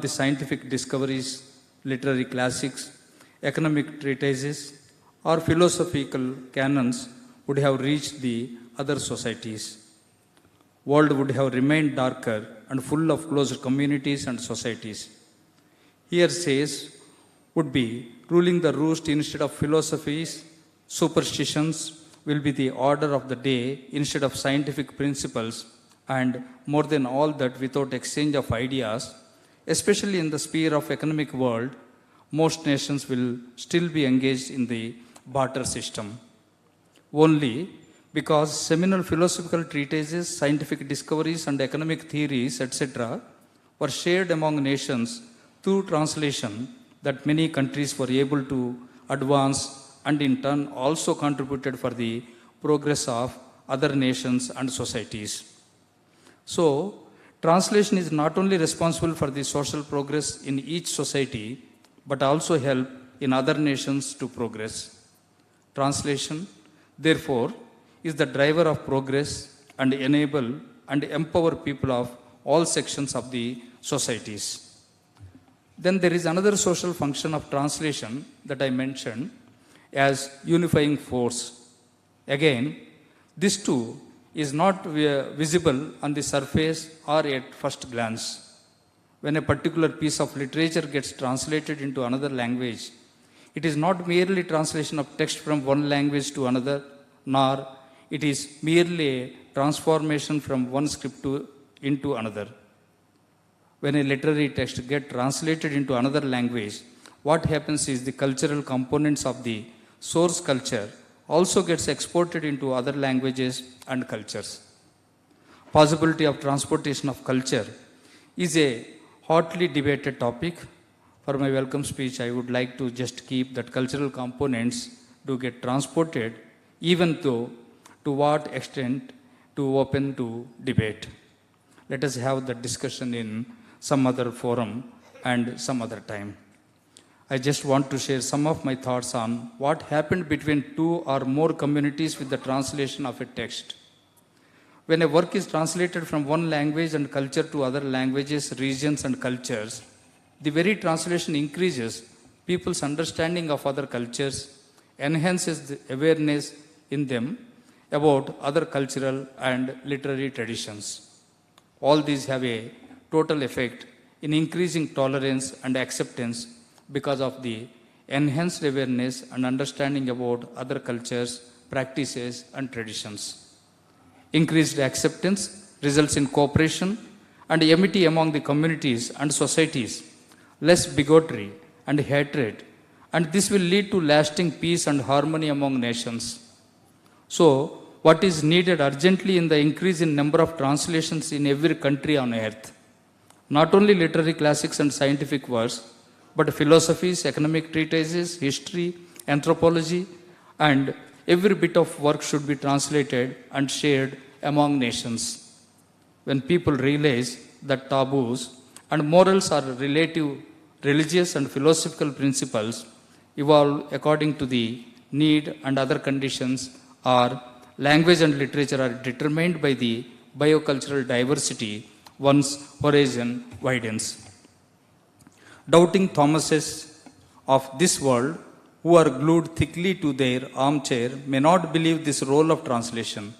the scientific discoveries, literary classics, economic treatises, or philosophical canons would have reached the other societies. World would have remained darker and full of closed communities and societies. Here says would be ruling the roost instead of philosophies, superstitions will be the order of the day instead of scientific principles, and more than all that, without exchange of ideas, especially in the sphere of economic world, most nations will still be engaged in the barter system. Only because seminal philosophical treatises, scientific discoveries, and economic theories, etc., were shared among nations through translation that many countries were able to advance and in turn also contributed for the progress of other nations and societies. So, translation is not only responsible for the social progress in each society, but also help in other nations to progress. Translation, therefore, is the driver of progress and enable and empower people of all sections of the societies. Then there is another social function of translation that I mentioned as unifying force. Again, this too is not visible on the surface or at first glance. When a particular piece of literature gets translated into another language, it is not merely translation of text from one language to another, nor it is merely a transformation from one script into another. When a literary text gets translated into another language, what happens is the cultural components of the source culture also gets exported into other languages and cultures. Possibility of transportation of culture is a hotly debated topic. For my welcome speech, I would like to just keep that cultural components do get transported, even though to what extent to open to debate. Let us have that discussion in some other forum and some other time. I just want to share some of my thoughts on what happened between two or more communities with the translation of a text. When a work is translated from one language and culture to other languages, regions, and cultures, the very translation increases people's understanding of other cultures, enhances the awareness in them about other cultural and literary traditions. All these have a total effect in increasing tolerance and acceptance because of the enhanced awareness and understanding about other cultures, practices, and traditions. Increased acceptance results in cooperation and amity among the communities and societies, less bigotry and hatred, and this will lead to lasting peace and harmony among nations. So, what is needed urgently in the increase in number of translations in every country on earth? Not only literary classics and scientific works, but philosophies, economic treatises, history, anthropology, and every bit of work should be translated and shared among nations. When people realize that taboos and morals are relative, religious and philosophical principles evolve according to the need and other conditions, or language and literature are determined by the biocultural diversity, one's horizon widens. Doubting Thomases of this world, who are glued thickly to their armchair, may not believe this role of translation.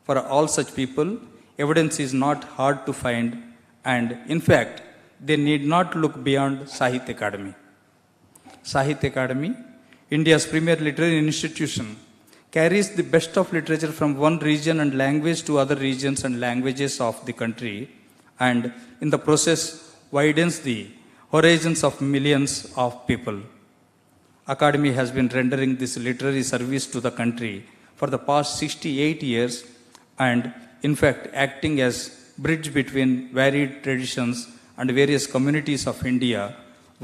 For all such people, evidence is not hard to find, and in fact, they need not look beyond Sahitya Akademi. Sahitya Akademi, India's premier literary institution, carries the best of literature from one region and language to other regions and languages of the country, and in the process widens the horizons of millions of people. Academy has been rendering this literary service to the country for the past 68 years and in fact acting as bridge between varied traditions and various communities of India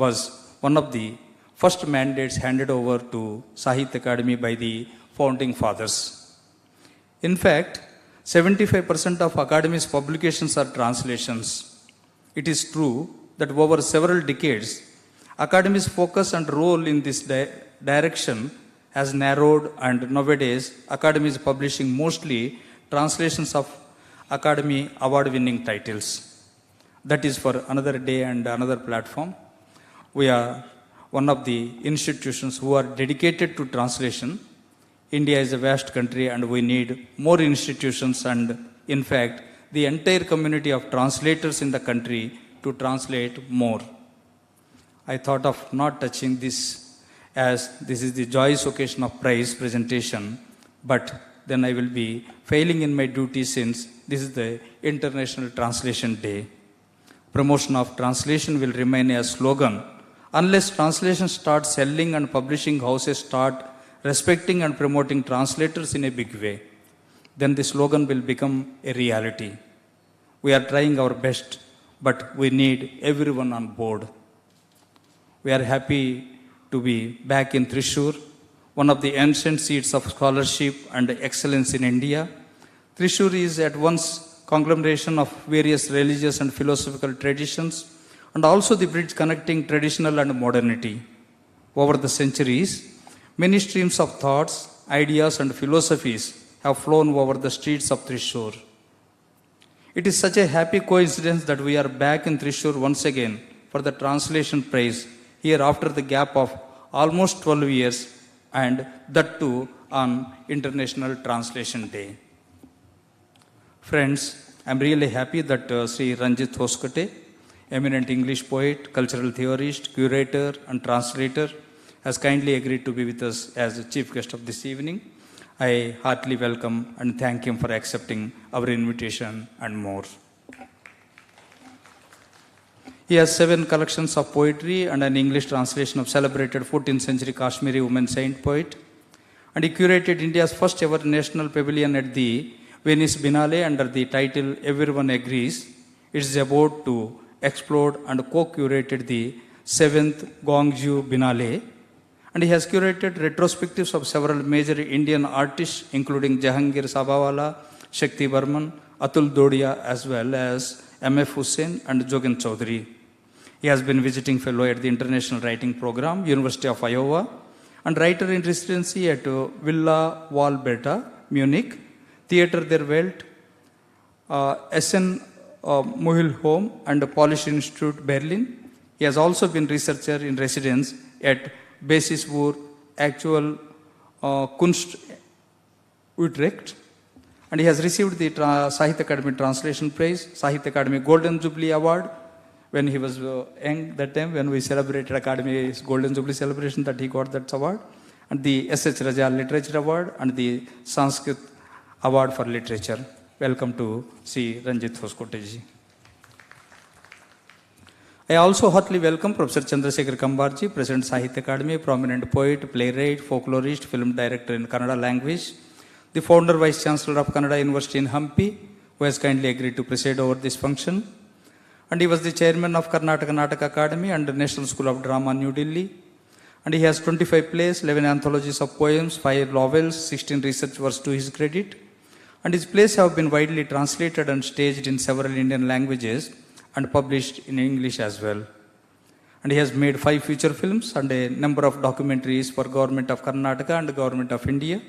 was one of the first mandates handed over to Sahitya Akademi by the founding fathers. In fact, 75% of Academy's publications are translations. It is true that over several decades, Academy's focus and role in this direction has narrowed, and nowadays Academy is publishing mostly translations of Academy award-winning titles. That is for another day and another platform. We are one of the institutions who are dedicated to translation. India is a vast country and we need more institutions and, in fact, the entire community of translators in the country to translate more. I thought of not touching this as this is the joyous occasion of prize presentation, but then I will be failing in my duty since this is the International Translation Day. Promotion of translation will remain a slogan unless translation starts selling and publishing houses start respecting and promoting translators in a big way. Then the slogan will become a reality. We are trying our best, but we need everyone on board. We are happy to be back in Thrissur, one of the ancient seats of scholarship and excellence in India. Thrissur is at once conglomeration of various religious and philosophical traditions and also the bridge connecting traditional and modernity. Over the centuries, many streams of thoughts, ideas and philosophies have flown over the streets of Thrissur. It is such a happy coincidence that we are back in Thrissur once again for the translation prize here after the gap of almost 12 years and that too on International Translation Day. Friends, I am really happy that Sri Ranjit Hoskote, eminent English poet, cultural theorist, curator and translator, has kindly agreed to be with us as the chief guest of this evening. I heartily welcome and thank him for accepting our invitation and more. He has 7 collections of poetry and an English translation of celebrated 14th century Kashmiri woman saint poet. And he curated India's first ever national pavilion at the Venice Biennale under the title Everyone Agrees. It is about to explode and co-curated the 7th Gwangju Biennale. And he has curated retrospectives of several major Indian artists including Jahangir Sabawala, Shakti Burman, Atul Dodia as well as M.F. Hussain and Jogen Chaudhary. He has been visiting fellow at the International Writing Program, University of Iowa, and writer in residency at Villa Walberta, Munich, Theater der Welt, SN Muhlholm and Polish Institute, Berlin. He has also been researcher in residence at Basis für Actual Kunst, Utrecht. And he has received the Sahitya Akademi Translation Prize, Sahitya Akademi Golden Jubilee Award when he was young that time when we celebrated Academy's Golden Jubilee celebration that he got that award, and the S.H. Raja Literature Award and the Sanskrit Award for Literature. Welcome to Sri Ranjit Hoskote. I also heartily welcome Professor Chandrasekhar Kambarji, President Sahitya Akademi, prominent poet, playwright, folklorist, film director in Kannada language, the founder Vice Chancellor of Kannada University in Hampi, who has kindly agreed to preside over this function. And he was the chairman of Karnataka Nataka Academy and the National School of Drama, New Delhi. And he has 25 plays, 11 anthologies of poems, 5 novels, 16 research works to his credit. And his plays have been widely translated and staged in several Indian languages and published in English as well. And he has made 5 feature films and a number of documentaries for Government of Karnataka and Government of India.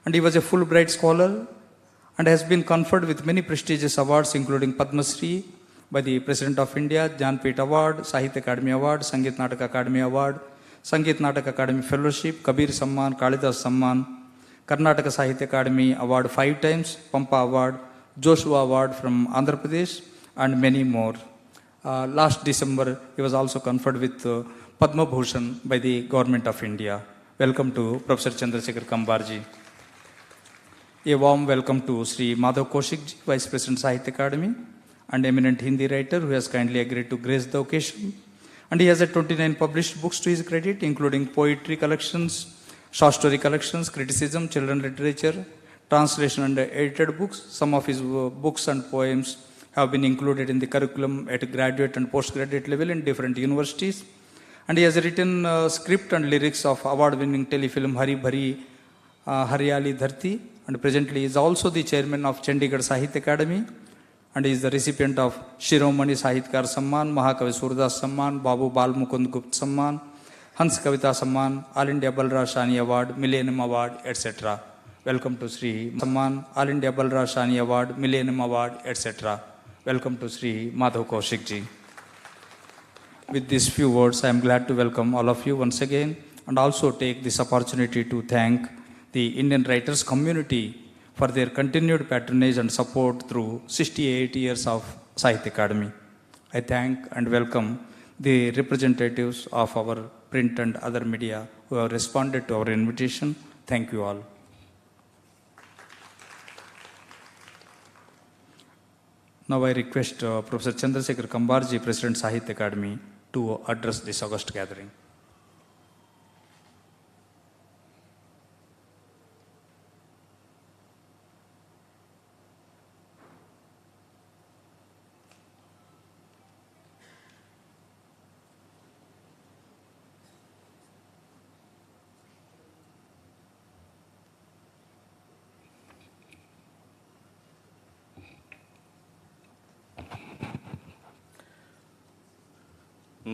And he was a Fulbright scholar and has been conferred with many prestigious awards including Padma Shri by the President of India, Jnanpith Award, Sahitya Akademi Award, Sangeet Nataka Akademi Award, Sangeet Nataka Akademi Fellowship, Kabir Samman, Kalidas Samman, Karnataka Sahitya Akademi Award 5 times, Pampa Award, Joshua Award from Andhra Pradesh, and many more. Last December, he was also conferred with Padma Bhushan by the Government of India. Welcome to Professor Chandrasekhar Kambarji. A warm welcome to Sri Madhav Kaushikji, Vice President Sahitya Akademi, and eminent Hindi writer who has kindly agreed to grace the occasion. And he has 29 published books to his credit, including poetry collections, short story collections, criticism, children literature, translation and edited books. Some of his books and poems have been included in the curriculum at graduate and postgraduate level in different universities. And he has written script and lyrics of award-winning telefilm Hari Bhari Haryali Dharti, and presently is also the chairman of Chandigarh Sahitya Akademi, and he is the recipient of Shiromani Sahitkar Samman, Mahakavi Surdas Samman, Babu Bal Mukund Gupt Samman, Hans Kavita Samman, All India Balraj Shani Award, Millennium Award, etc. Welcome to Sri Samman, All India Balraj Shani Award, Millennium Award, etc. Welcome to Sri Madhav Kaushik ji. With these few words, I am glad to welcome all of you once again and also take this opportunity to thank the Indian writers community for their continued patronage and support through 68 years of Sahitya Akademi. I thank and welcome the representatives of our print and other media who have responded to our invitation. Thank you all. Now I request Professor Chandrasekhar Kambarji, President Sahitya Akademi, to address this august gathering.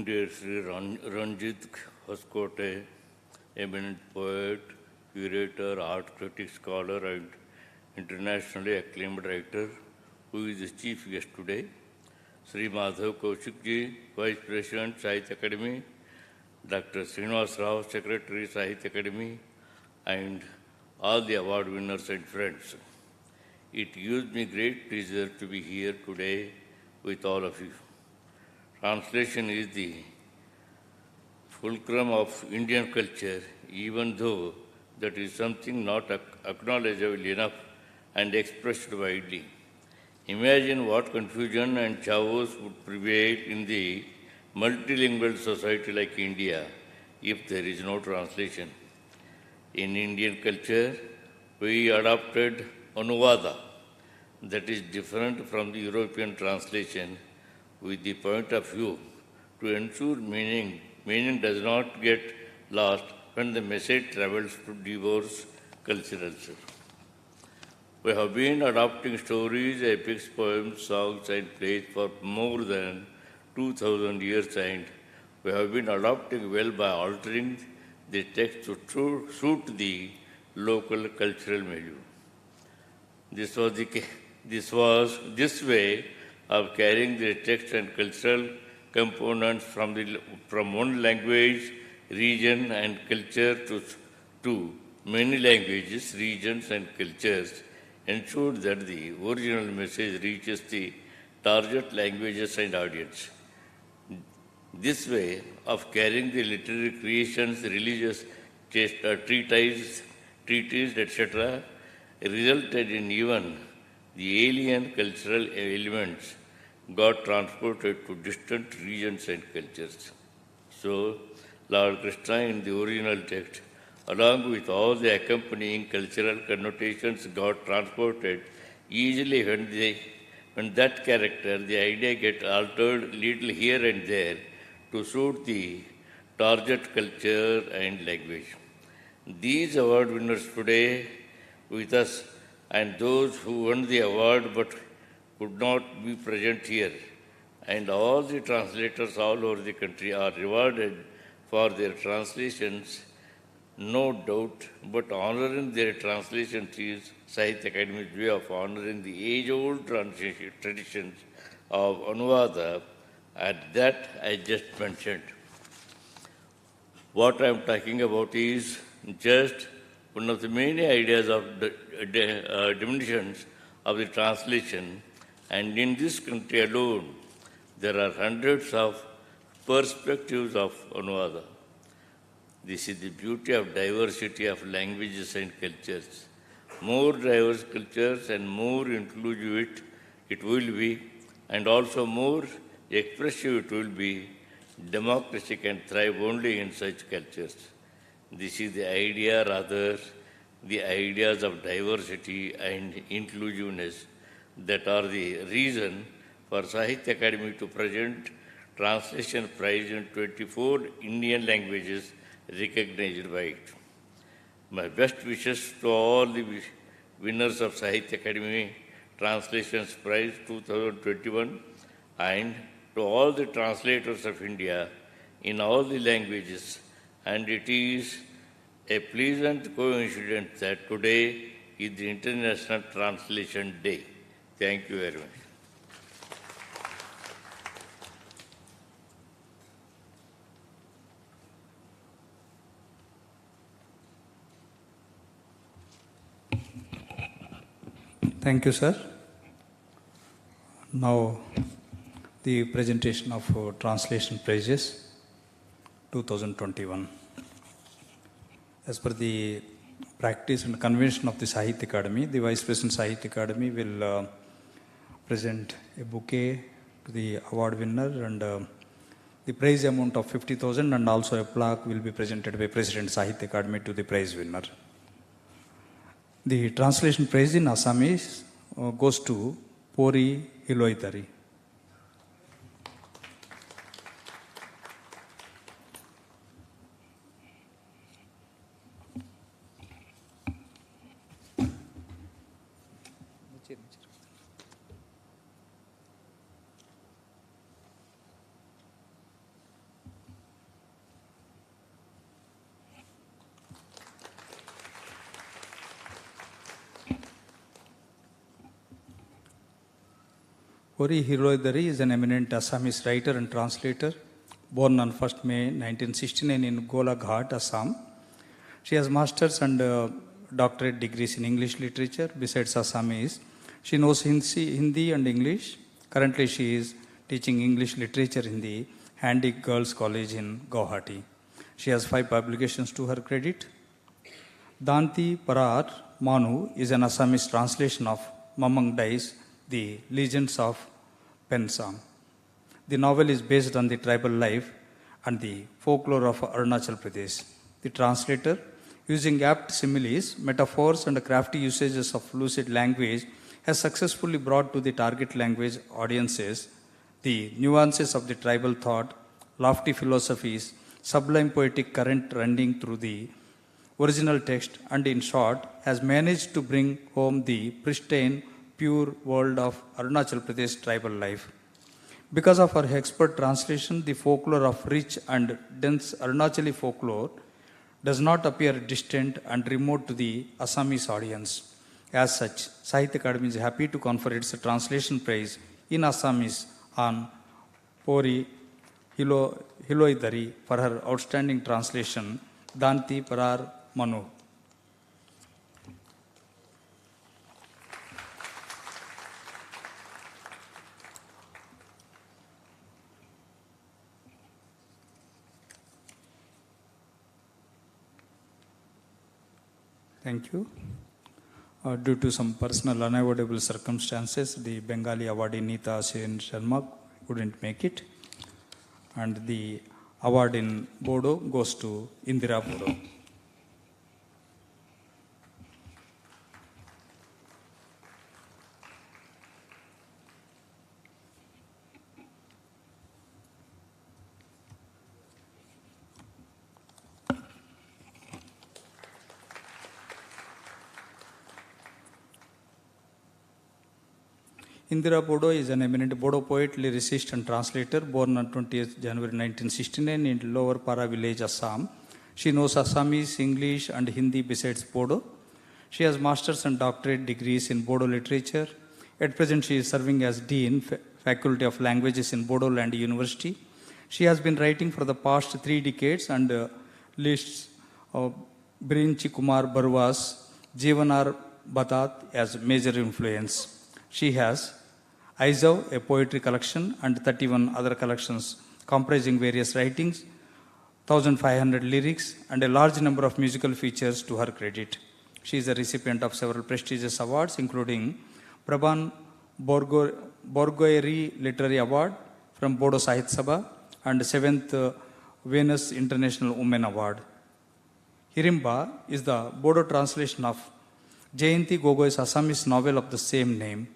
Dear Sri Ranjit Hoskote, eminent poet, curator, art critic, scholar, and internationally acclaimed writer, who is the chief guest today, Sri Madhav Kaushik ji, Vice President, Sahitya Akademi, Dr. Srinivas Rao, Secretary, Sahitya Akademi, and all the award winners and friends. It gives me great pleasure to be here today with all of you. Translation is the fulcrum of Indian culture, even though that is something not acknowledgeable enough and expressed widely. Imagine what confusion and chaos would prevail in the multilingual society like India if there is no translation. In Indian culture, we adopted Anuvada, that is different from the European translation, with the point of view to ensure meaning does not get lost when the message travels to diverse cultures. We have been adopting stories, epics, poems, songs, and plays for more than 2,000 years, and we have been adopting well by altering the text to suit the local cultural milieu. This way of carrying the text and cultural components from one language, region, and culture to many languages, regions, and cultures ensure that the original message reaches the target languages and audience. This way of carrying the literary creations, religious treatises, etc., resulted in even the alien cultural elements got transported to distant regions and cultures. So, Lord Krishna in the original text, along with all the accompanying cultural connotations, got transported easily when that character, the idea gets altered little here and there to suit the target culture and language. These award winners today with us and those who won the award but could not be present here, and all the translators all over the country are rewarded for their translations, no doubt, but honoring their translations is Sahitya Akademi's way of honoring the age-old traditions of Anuvada, and that I just mentioned. What I am talking about is just one of the many ideas of dimensions of the translation, and in this country alone, there are hundreds of perspectives of Anuvada. This is the beauty of diversity of languages and cultures. More diverse cultures and more inclusive it will be, and also more expressive it will be. Democracy can thrive only in such cultures. This is the idea, rather, the ideas of diversity and inclusiveness that are the reason for Sahitya Akademi to present Translation Prize in 24 Indian languages recognized by it. My best wishes to all the winners of Sahitya Akademi Translations Prize 2021 and to all the translators of India in all the languages, and it is a pleasant coincidence that today is the International Translation Day. Thank you very much. Thank you, sir. Now, the presentation of translation prizes 2021. As per the practice and convention of the Sahitya Akademi, the Vice President Sahitya Akademi will present a bouquet to the award winner, and the prize amount of 50,000 and also a plaque will be presented by President Sahitya Akademi to the prize winner. The translation prize in Assamese goes to Pori Hiloitari. Pori Hiloidari is an eminent Assamese writer and translator, born on 1st May 1969 in Golaghat, Assam. She has master's and doctorate degrees in English literature. Besides Assamese, she knows Hindi and English. Currently, she is teaching English literature in the Handy Girls College in Guwahati. She has 5 publications to her credit. Danti Parar Manu is an Assamese translation of Mamang Dai's The Legends of Pensang. The novel is based on the tribal life and the folklore of Arunachal Pradesh. The translator, using apt similes, metaphors, and crafty usages of lucid language, has successfully brought to the target language audiences the nuances of the tribal thought, lofty philosophies, sublime poetic current running through the original text, and in short, has managed to bring home the pristine, pure world of Arunachal Pradesh tribal life. Because of her expert translation, the folklore of rich and dense Arunachali folklore does not appear distant and remote to the Assamese audience. As such, Sahitya Akademi is happy to confer its translation prize in Assamese on Pori Hiloidari for her outstanding translation, Danti Parar Manu. Thank you. Due to some personal unavoidable circumstances, the Bengali awardee Neeta Sen Sharma couldn't make it, and the award in Bodo goes to Indira Bodo. Indira Bodo is an eminent Bodo poet, lyricist and translator, born on 20th January 1969 in Lower Para village, Assam. She knows Assamese, English and Hindi besides Bodo. She has master's and doctorate degrees in Bodo literature. At present, she is serving as Dean, Faculty of Languages in Bodo Land University. She has been writing for the past 3 decades and lists Birinchi Kumar Barwa's Jeevanar Batat as major influence. She has Aizav, a poetry collection, and 31 other collections comprising various writings, 1,500 lyrics, and a large number of musical features to her credit. She is a recipient of several prestigious awards, including Prabhan Borgoeri Literary Award from Bodo Sahitya Sabha and 7th Venus International Women Award. Hirimba is the Bodo translation of Jayanti Gogoi's Assamese novel of the same name.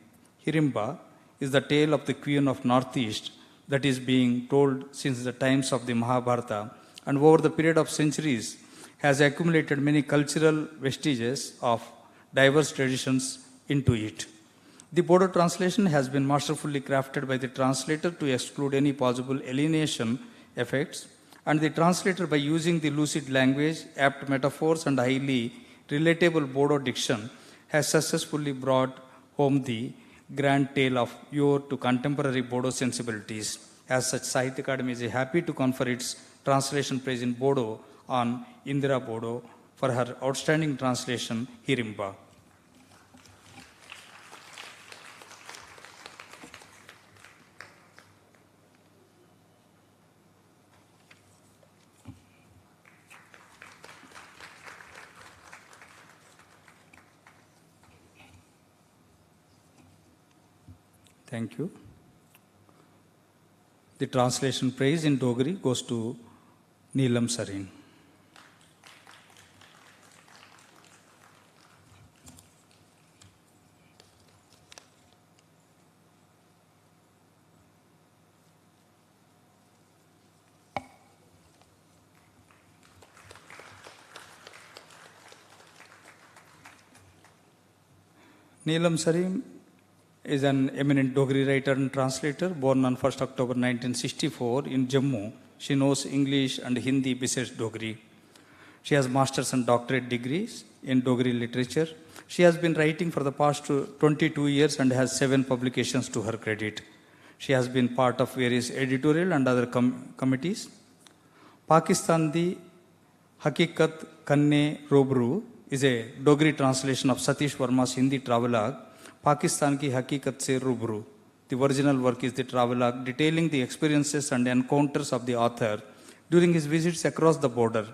Hirimba is the tale of the Queen of Northeast that is being told since the times of the Mahabharata, and over the period of centuries has accumulated many cultural vestiges of diverse traditions into it. The Bodo translation has been masterfully crafted by the translator to exclude any possible alienation effects, and the translator, by using the lucid language, apt metaphors, and highly relatable Bodo diction, has successfully brought home the grand tale of yore to contemporary Bodo sensibilities. As such, Sahitya Akademi is happy to confer its translation prize in Bodo on Indira Bodo for her outstanding translation, Hirimba. Thank you. The translation praise in Dogri goes to Neelam Sareen. Neelam Sareen is an eminent Dogri writer and translator, born on 1st October 1964 in Jammu. She knows English and Hindi besides Dogri. She has master's and doctorate degrees in Dogri literature. She has been writing for the past 22 years and has 7 publications to her credit. She has been part of various editorial and other committees. Pakistan Di Hakikat Kanne Robru is a Dogri translation of Satish Verma's Hindi travelogue, Pakistan Ki Hakikat Se Rubru. The original work is the travelogue detailing the experiences and encounters of the author during his visits across the border.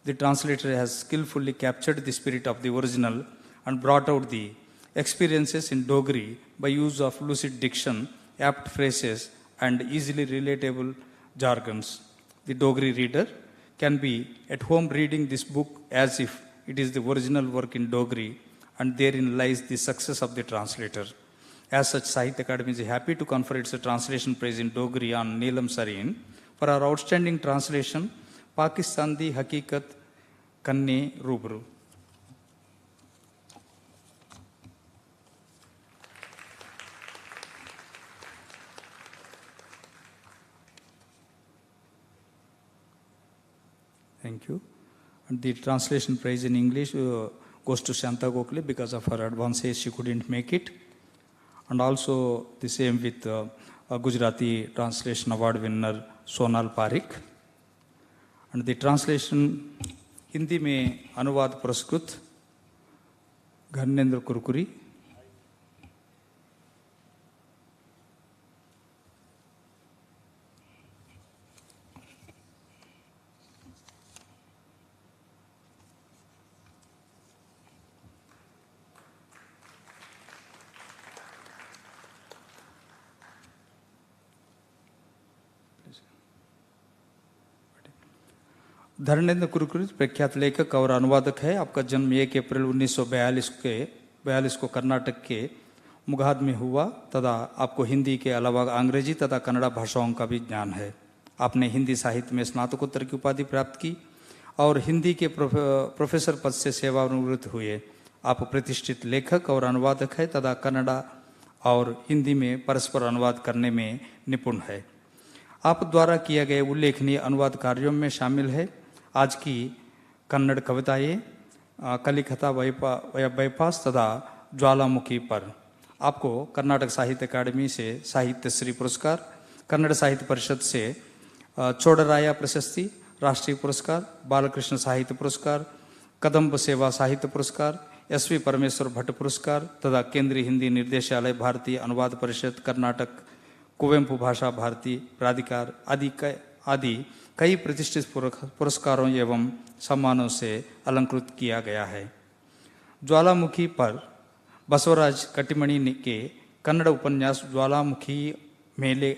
The translator has skillfully captured the spirit of the original and brought out the experiences in Dogri by use of lucid diction, apt phrases, and easily relatable jargons. The Dogri reader can be at home reading this book as if it is the original work in Dogri, and therein lies the success of the translator. As such, Sahitya Akademi is happy to confer its translation prize in Dogri on Neelam Sareen for our outstanding translation, Pakistan Di Hakikat Kanne Rubru. Thank you. And the translation prize in English goes to Shanta Gokhale because of her advances she couldn't make it. And also the same with a Gujarati translation award winner Sonal Parikh. And the translation Hindi में अनुवाद पुरस्कृत घनेंद्र कुरकुरी. धर्मेंद्र कुरकुरी प्रख्यात लेखक और अनुवादक है. आपका जन्म 1 अप्रैल 1942 को कर्नाटक के मुगाद में हुआ तथा आपको हिंदी के अलावा अंग्रेजी तथा कन्नड़ा भाषाओं का भी ज्ञान है. आपने हिंदी साहित्य में स्नातकोत्तर की उपाधि प्राप्त की और हिंदी के प्रोफेसर पद से सेवानिवृत्त हुए. आप प्रतिष्ठित लेखक और अनुवादक है तथा कन्नड़ा और हिंदी में परस्पर अनुवाद करने में निपुण है. आप द्वारा किया गए उल्लेखनीय अनुवाद कार्यों में शामिल है आज की कन्नड़ कविताएं, कलिकथा बाईपास तथा ज्वालामुखी पर. आपको कर्नाटक साहित्य अकादमी से साहित्य श्री पुरस्कार, कन्नड़ साहित्य परिषद से चोडराया प्रशस्ति, राष्ट्रीय पुरस्कार, बालकृष्ण साहित्य पुरस्कार, कदम्ब सेवा साहित्य पुरस्कार, एस.वी. परमेश्वर भट्ट पुरस्कार तथा केंद्रीय हिंदी निर्देशालय, भारतीय अनुवाद परिषद, कर्नाटक कुवेंपु भाषा भारती प्राधिकार आदि कई प्रतिष्ठित पुरस्कारों एवं सम्मानों से अलंकृत किया गया है. ज्वालामुखी पर बसवराज कटिमणि के कन्नड़ उपन्यास ज्वालामुखी मेले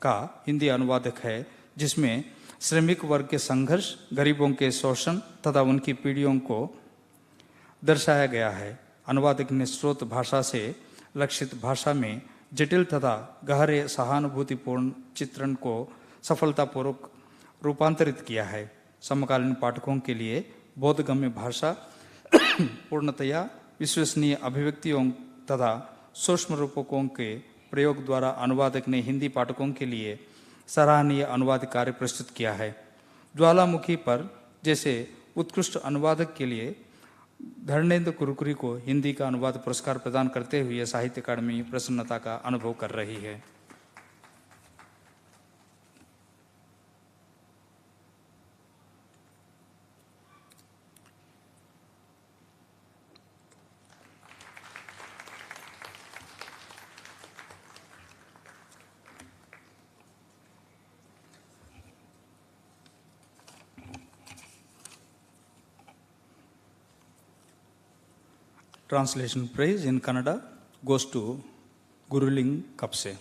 का हिंदी अनुवादक है, जिसमें श्रमिक वर्ग के संघर्ष, गरीबों के शोषण तथा उनकी पीढ़ियों को दर्शाया गया है. अनुवादक ने स्रोत भाषा से लक्षित भाषा में जटिल तथा गहरे सहानुभूतिपूर्ण चित्रण को सफलतापूर्वक रूपांतरित किया है. समकालीन पाठकों के लिए बोधगम्य भाषा, पूर्णतया विश्वसनीय अभिव्यक्तियों तथा सूक्ष्म रूपकों के प्रयोग द्वारा अनुवादक ने हिंदी पाठकों के लिए सराहनीय अनुवाद कार्य प्रस्तुत किया है. ज्वालामुखी पर जैसे उत्कृष्ट अनुवादक के लिए धर्मेंद्र कुरकुरी को हिंदी का अनुवाद पुरस्कार प्रदान करते हुए साहित्य अकादमी प्रसन्नता का अनुभव कर रही है. Translation praise in Kannada goes to Guruling Kapse.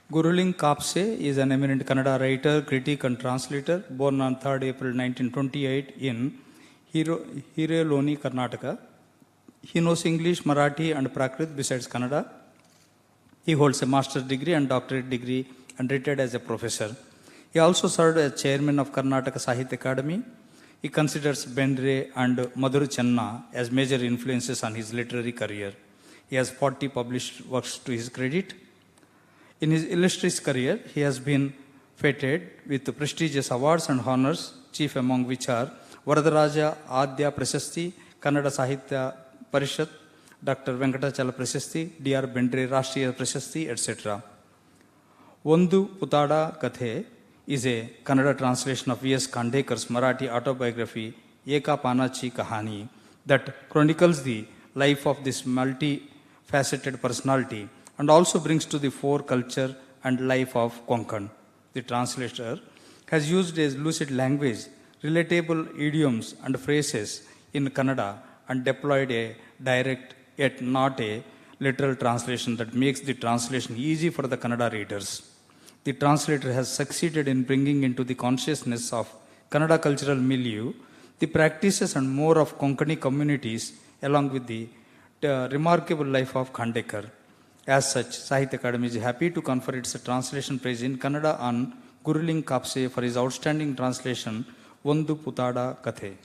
Guruling Kapse is an eminent Kannada writer, critic and translator, born on 3rd April 1928 in Hireloni, Karnataka. He knows English, Marathi and Prakrit besides Kannada. He holds a master's degree and doctorate degree and retired as a professor. He also served as chairman of Karnataka Sahitya Akademi. He considers Bendre and Madhur Channa as major influences on his literary career. He has 40 published works to his credit. In his illustrious career, he has been feted with prestigious awards and honors, chief among which are Varadaraja Adya Prasasti, Kannada Sahitya Parishat, Dr. Venkatachala Prasasti, Dr. Bendre Rashtriya Prasasti, etc. Ondu Putada Kathe is a Kannada translation of V.S. Khandekar's Marathi autobiography, Eka Panachi Kahani, that chronicles the life of this multi-faceted personality and also brings to the fore culture and life of Konkan. The translator has used a lucid language, relatable idioms and phrases in Kannada and deployed a direct yet not a literal translation that makes the translation easy for the Kannada readers. The translator has succeeded in bringing into the consciousness of Kannada cultural milieu the practices and more of Konkani communities along with the remarkable life of Khandekar. As such, Sahitya Akademi is happy to confer its translation prize in Kannada on Guruling Kapse for his outstanding translation, Ondu Putada Kathe.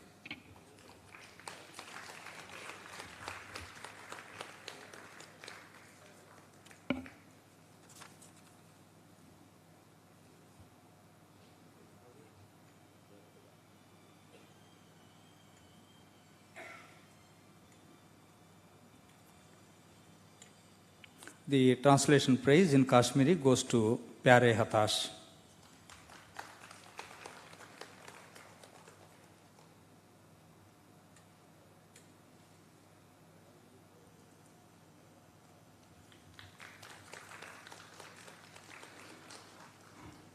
The translation prize in Kashmiri goes to Pyare Hatash.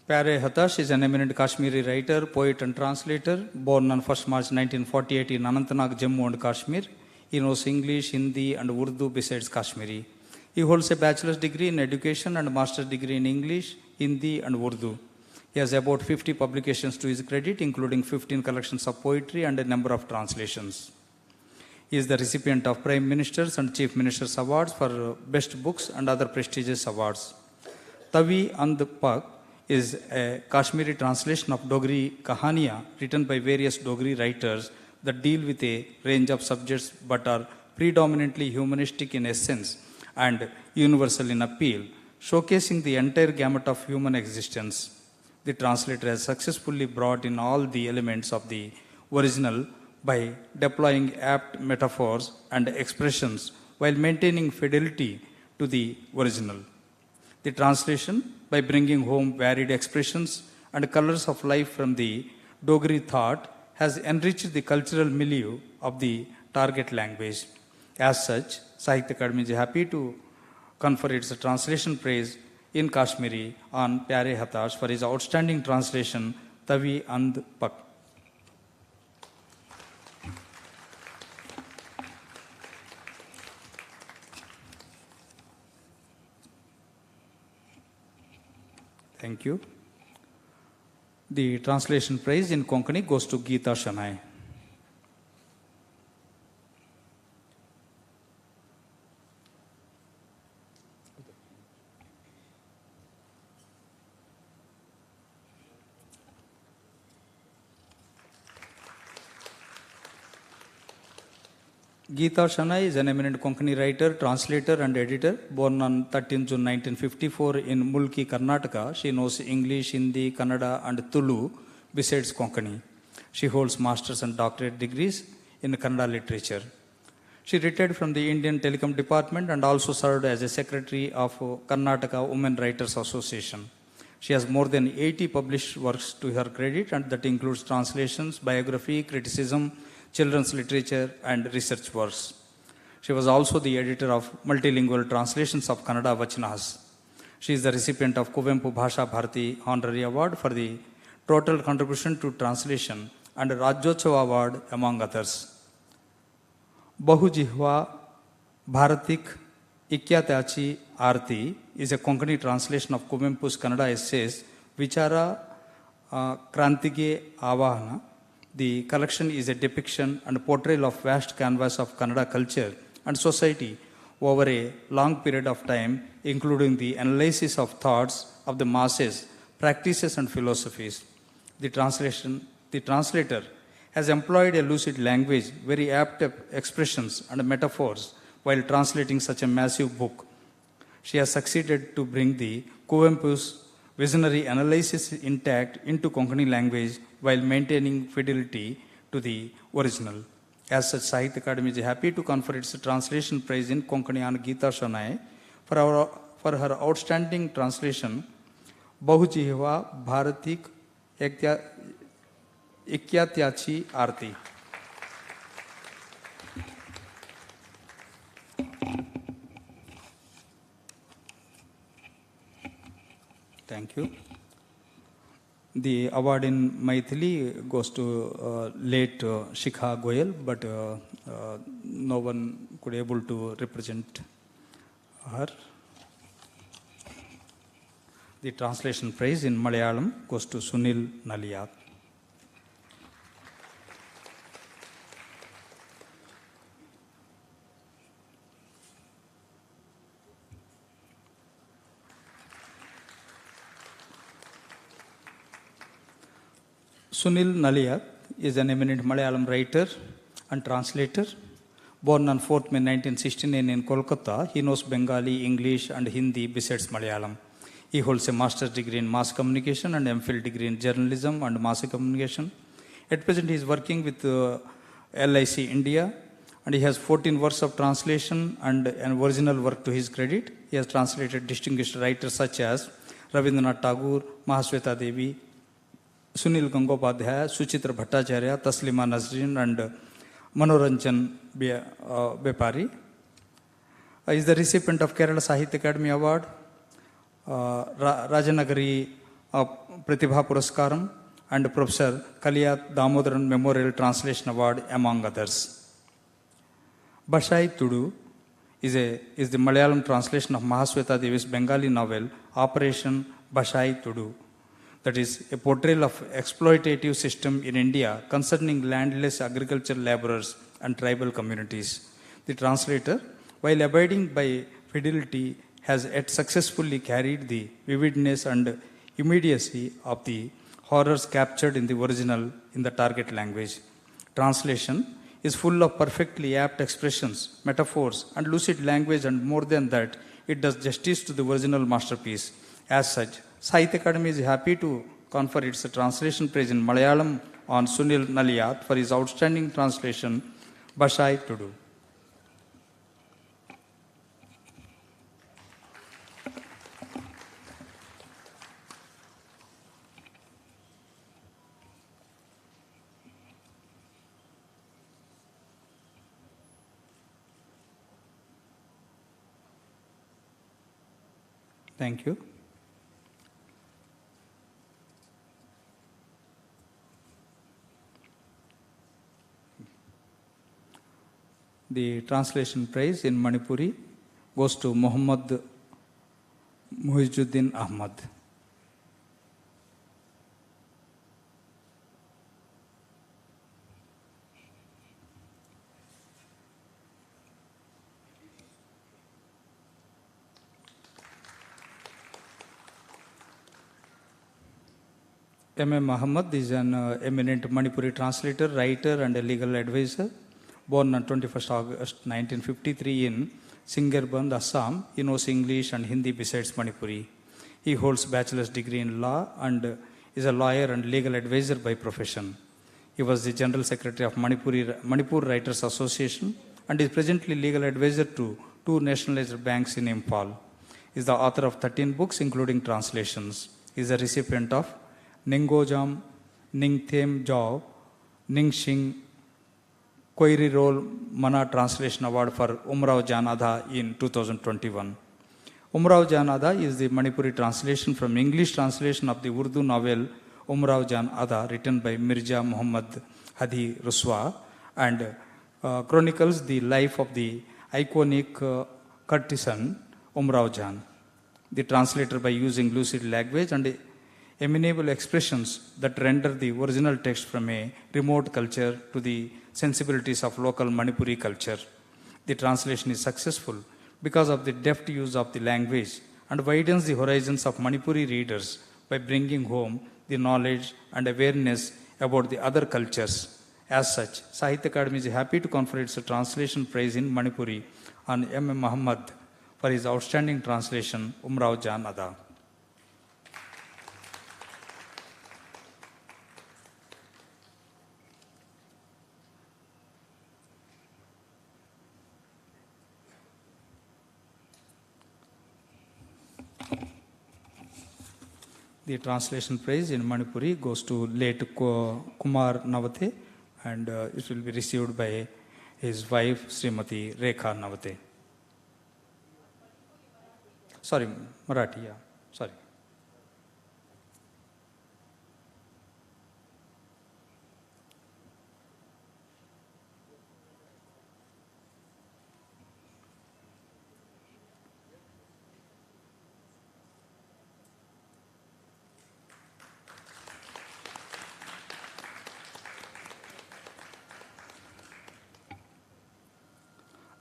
Pyare Hatash is an eminent Kashmiri writer, poet and translator, born on 1st March 1948 in Anantnag, Jammu and Kashmir. He knows English, Hindi and Urdu besides Kashmiri. He holds a bachelor's degree in education and a master's degree in English, Hindi and Urdu. He has about 50 publications to his credit, including 15 collections of poetry and a number of translations. He is the recipient of Prime Minister's and Chief Minister's Awards for Best Books and other prestigious awards. Tavi and Pak is a Kashmiri translation of Dogri Kahaniya written by various Dogri writers that deal with a range of subjects but are predominantly humanistic in essence and universal in appeal, showcasing the entire gamut of human existence. The translator has successfully brought in all the elements of the original by deploying apt metaphors and expressions while maintaining fidelity to the original. The translation, by bringing home varied expressions and colors of life from the Dogri thought, has enriched the cultural milieu of the target language. As such, Sahitya Akademi is happy to confer its translation praise in Kashmiri on Pyare Hatash for his outstanding translation, Tavi and Pak. Thank you. The translation prize in Konkani goes to Geeta Shanai. Geeta Shanai is an eminent Konkani writer, translator and editor. Born on 13 June 1954 in Mulki, Karnataka, she knows English, Hindi, Kannada and Tulu besides Konkani. She holds master's and doctorate degrees in Kannada literature. She retired from the Indian Telecom Department and also served as a secretary of Karnataka Women Writers Association. She has more than 80 published works to her credit, and that includes translations, biography, criticism, children's literature and research works. She was also the editor of multilingual translations of Kannada Vachanas. She is the recipient of Kuvempu Bhasha Bharati Honorary Award for the total contribution to translation and Rajyotsava Award, among others. Bahujihva Bharatik Ikyatyachi Arti is a Konkani translation of Kuvempu's Kannada essays Vichara Krantige Avahana. The collection is a depiction and portrayal of vast canvas of Kannada culture and society over a long period of time, including the analysis of thoughts of the masses, practices and philosophies. The translator has employed a lucid language, very apt expressions and metaphors while translating such a massive book. She has succeeded to bring the Kuvempu's visionary analysis intact into Konkani language while maintaining fidelity to the original. As such, Sahitya Akademi is happy to confer its translation prize in Konkani on Geeta Shonai for her outstanding translation, Bahujihva Bharatik Ikyatyachi Arti. Thank you. The award in Maithili goes to late Shikha Goyal, but no one could able to represent her. The translation prize in Malayalam goes to Sunil Naliyat. Sunil Naliyat is an eminent Malayalam writer and translator. Born on 4th May 1969 in Kolkata, he knows Bengali, English and Hindi besides Malayalam. He holds a master's degree in mass communication and MPhil degree in journalism and mass communication. At present, he is working with LIC India, and he has 14 works of translation and an original work to his credit. He has translated distinguished writers such as Rabindranath Tagore, Mahasweta Devi, Sunil Gangopadhyaya, Suchitra Bhattacharya, Taslima Nasreen and Manoranjan Bepari. He is the recipient of Kerala Sahitya Akademi Award, Rajanagari Pratibha Puraskaram and Professor Kaliyat Damodaran Memorial Translation Award, among others. Bashai Tudu is the Malayalam translation of Mahasweta Devi's Bengali novel Operation Bashai Tudu. That is a portrayal of exploitative system in India concerning landless agricultural laborers and tribal communities. The translator, while abiding by fidelity, has yet successfully carried the vividness and immediacy of the horrors captured in the original in the target language. Translation is full of perfectly apt expressions, metaphors, and lucid language, and more than that, it does justice to the original masterpiece. As such, Sahitya Akademi is happy to confer its translation prize in Malayalam on Sunil Naliyat for his outstanding translation, Bashai Tudu. Thank you. The translation prize in Manipuri goes to Mohammed Muhizuddin Ahmad. M.M. Muhammad is an eminent Manipuri translator, writer and a legal advisor. Born on 21st August 1953 in Singerband, Assam, he knows English and Hindi besides Manipuri. He holds bachelor's degree in law and is a lawyer and legal advisor by profession. He was the General Secretary of Manipur Writers Association and is presently legal advisor to 2 nationalized banks in Imphal. He is the author of 13 books including translations. He is a recipient of Ningojam, Ningthem Jaw, Ningsing Koiri Role Mana Translation Award for Umrao Janada in 2021. Umrao Janada is the Manipuri translation from English translation of the Urdu novel Umrao Janada written by Mirza Mohammed Hadi Ruswa and chronicles the life of the iconic courtesan Umrao Jan. The translator, by using lucid language and amenable expressions that render the original text from a remote culture to the sensibilities of local Manipuri culture. The translation is successful because of the deft use of the language and widens the horizons of Manipuri readers by bringing home the knowledge and awareness about the other cultures. As such, Sahitya Akademi is happy to confer its translation prize in Manipuri on M. Mohammed for his outstanding translation, Umrao Janada. The translation prize in Manipuri goes to late Kumar Navate, and it will be received by his wife, Srimati Rekha Navate. Sorry, Marathi, yeah, sorry.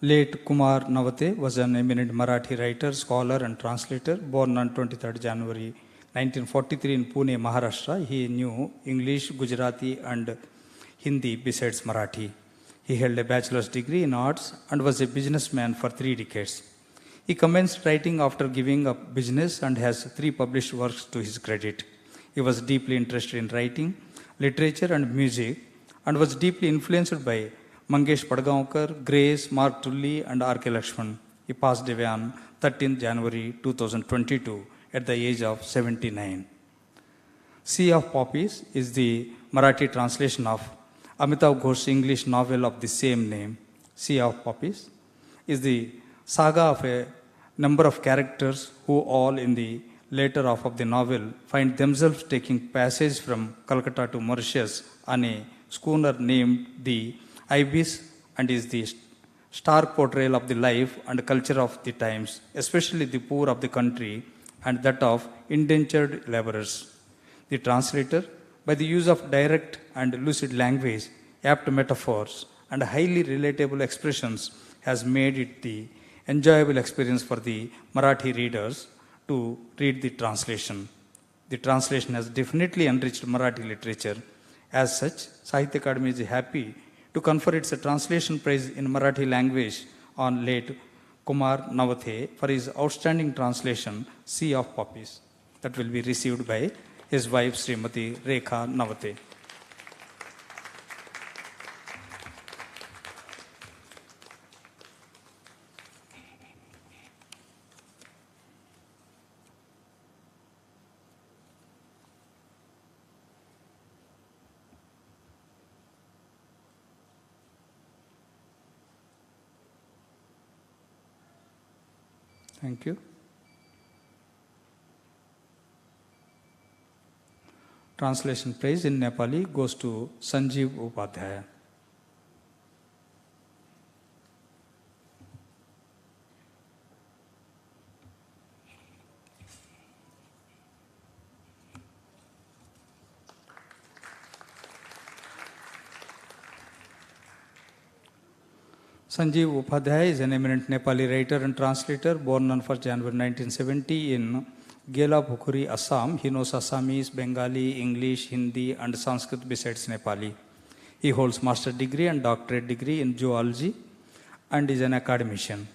Late Kumar Navate was an eminent Marathi writer, scholar and translator, born on 23rd January 1943 in Pune, Maharashtra. He knew English, Gujarati and Hindi besides Marathi. He held a bachelor's degree in arts and was a businessman for 3 decades. He commenced writing after giving up business and has 3 published works to his credit. He was deeply interested in writing, literature and music and was deeply influenced by Mangesh Padgaonkar, Grace, Mark Tully and R.K. Lakshman. He passed away on 13th January 2022 at the age of 79. Sea of Poppies is the Marathi translation of Amitav Ghosh's English novel of the same name. Sea of Poppies is the saga of a number of characters who all in the later half of the novel find themselves taking passage from Calcutta to Mauritius on a schooner named the Ibis, and is the stark portrayal of the life and culture of the times, especially the poor of the country and that of indentured laborers. The translator, by the use of direct and lucid language, apt metaphors, and highly relatable expressions, has made it the enjoyable experience for the Marathi readers to read the translation. The translation has definitely enriched Marathi literature. As such, Sahitya Akademi is happy to confer its translation prize in Marathi language on late Kumar Navate for his outstanding translation, Sea of Poppies, that will be received by his wife, Srimati Rekha Navate. Thank you. Translation praise in Nepali goes to Sanjeev Upadhyaya. Sanjeev Upadhyaya is an eminent Nepali writer and translator, born on 1st January 1970 in Gelapukuri, Assam. He knows Assamese, Bengali, English, Hindi and Sanskrit besides Nepali. He holds master's degree and doctorate degree in zoology and is an academician.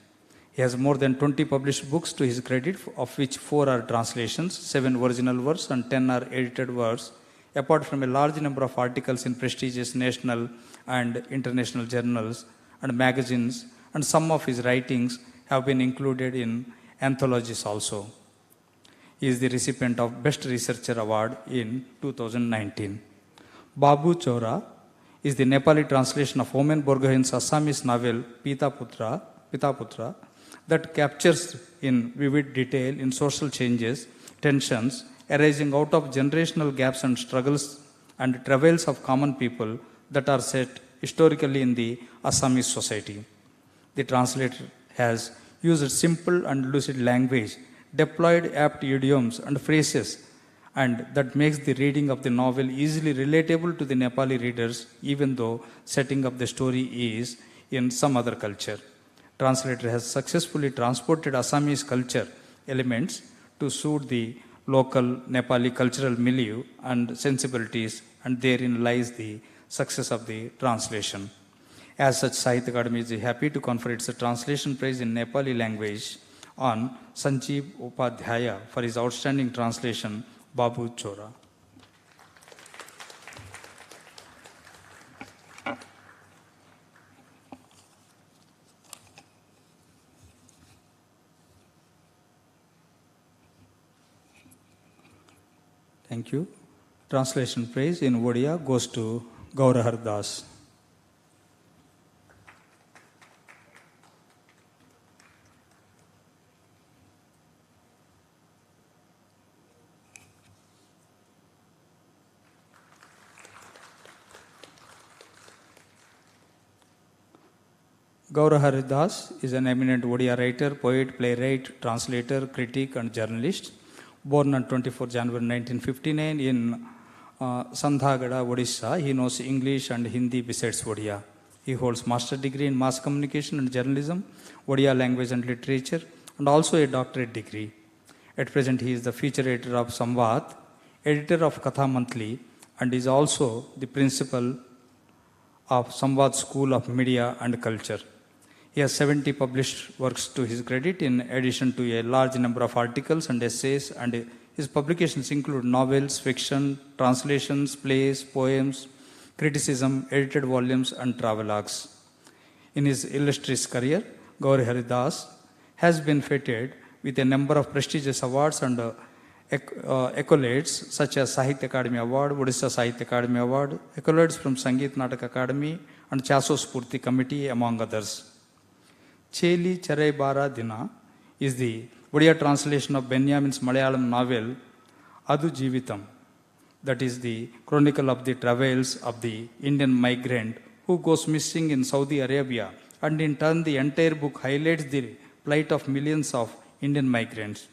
He has more than 20 published books to his credit, of which 4 are translations, 7 original works and 10 are edited works, apart from a large number of articles in prestigious national and international journals and magazines, and some of his writings have been included in anthologies also. He is the recipient of Best Researcher Award in 2019. Babu Chora is the Nepali translation of Homen Borgohain's Assamese novel Pita Putra that captures in vivid detail in social changes, tensions arising out of generational gaps and struggles and travails of common people that are set historically in the Assamese society. The translator has used simple and lucid language, deployed apt idioms and phrases, and that makes the reading of the novel easily relatable to the Nepali readers, even though setting of the story is in some other culture. Translator has successfully transported Assamese culture elements to suit the local Nepali cultural milieu and sensibilities, and therein lies the success of the translation. As such, Sahitya Akademi is happy to confer its translation prize in Nepali language on Sanjeev Upadhyaya for his outstanding translation, Babu Chora. Thank you. Translation praise in Odia goes to Gaurahar Das. Gaurahar Das is an eminent Odia writer, poet, playwright, translator, critic, and journalist. Born on 24 January 1959 in Sandhagada, Odisha, he knows English and Hindi besides Odia. He holds master's degree in mass communication and journalism, Odia language and literature, and also a doctorate degree. At present, he is the feature editor of Samvad, editor of Katha Monthly, and is also the principal of Samvad School of Media and Culture. He has 70 published works to his credit, in addition to a large number of articles and essays, and his publications include novels, fiction, translations, plays, poems, criticism, edited volumes, and travelogues. In his illustrious career, Gaurahar Das has been feted with a number of prestigious awards and accolades such as Sahitya Akademi Award, Odisha Sahitya Akademi Award, accolades from Sangeetha Nataka Academy and Chaso Spurti Committee, among others. Cheli Charai Bara Dina is the Odia translation of Benjamin's Malayalam novel Adu Jeevitam, that is the chronicle of the travails of the Indian migrant who goes missing in Saudi Arabia, and in turn the entire book highlights the plight of millions of Indian migrants.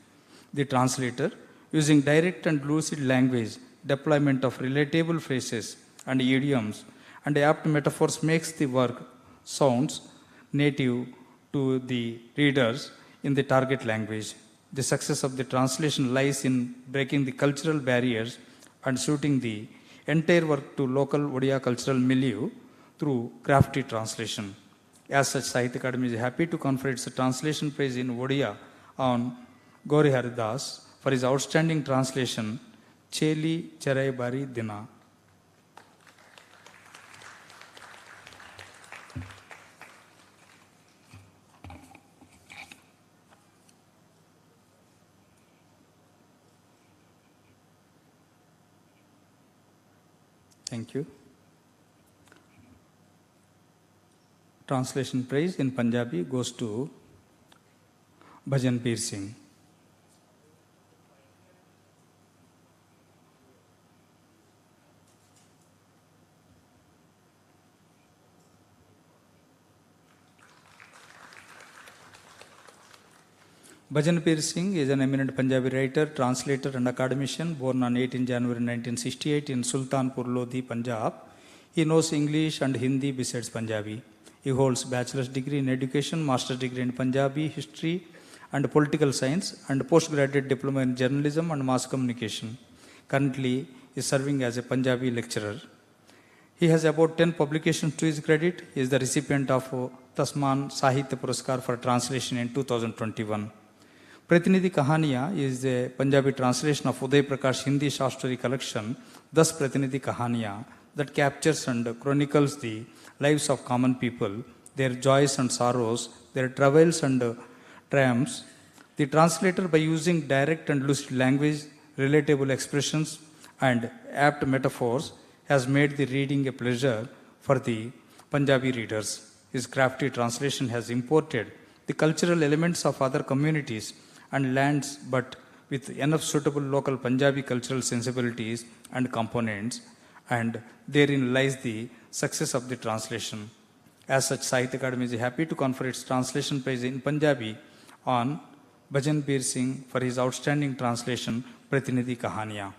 The translator, using direct and lucid language, deployment of relatable phrases and idioms, and apt metaphors, makes the work sounds native to the readers in the target language. The success of the translation lies in breaking the cultural barriers and suiting the entire work to local Odia cultural milieu through crafty translation. As such, Sahitya Akademi is happy to confer its translation prize in Odia on Gaurahar Das for his outstanding translation, Cheli Charai Bari Dina. Thank you. Translation praise in Punjabi goes to Bhajan Peer Singh. Bhajan Peer Singh is an eminent Punjabi writer, translator and academician, born on 18 January 1968 in Sultanpur Lodi, Punjab. He knows English and Hindi besides Punjabi. He holds bachelor's degree in education, master's degree in Punjabi history and political science, and postgraduate diploma in journalism and mass communication. Currently, he is serving as a Punjabi lecturer. He has about 10 publications to his credit. He is the recipient of Tasman Sahitya Puraskar for translation in 2021. Pratinidhi Kahaniya is a Punjabi translation of Uday Prakash Hindi short story collection, thus Pratinidhi Kahaniya, that captures and chronicles the lives of common people, their joys and sorrows, their travails and triumphs. The translator, by using direct and lucid language, relatable expressions, and apt metaphors, has made the reading a pleasure for the Punjabi readers. His crafty translation has imported the cultural elements of other communities and lands, but with enough suitable local Punjabi cultural sensibilities and components, and therein lies the success of the translation. As such, Sahitya Akademi is happy to confer its translation prize in Punjabi on Bhajan Bir Singh for his outstanding translation, Pratinidhi Kahaniyan.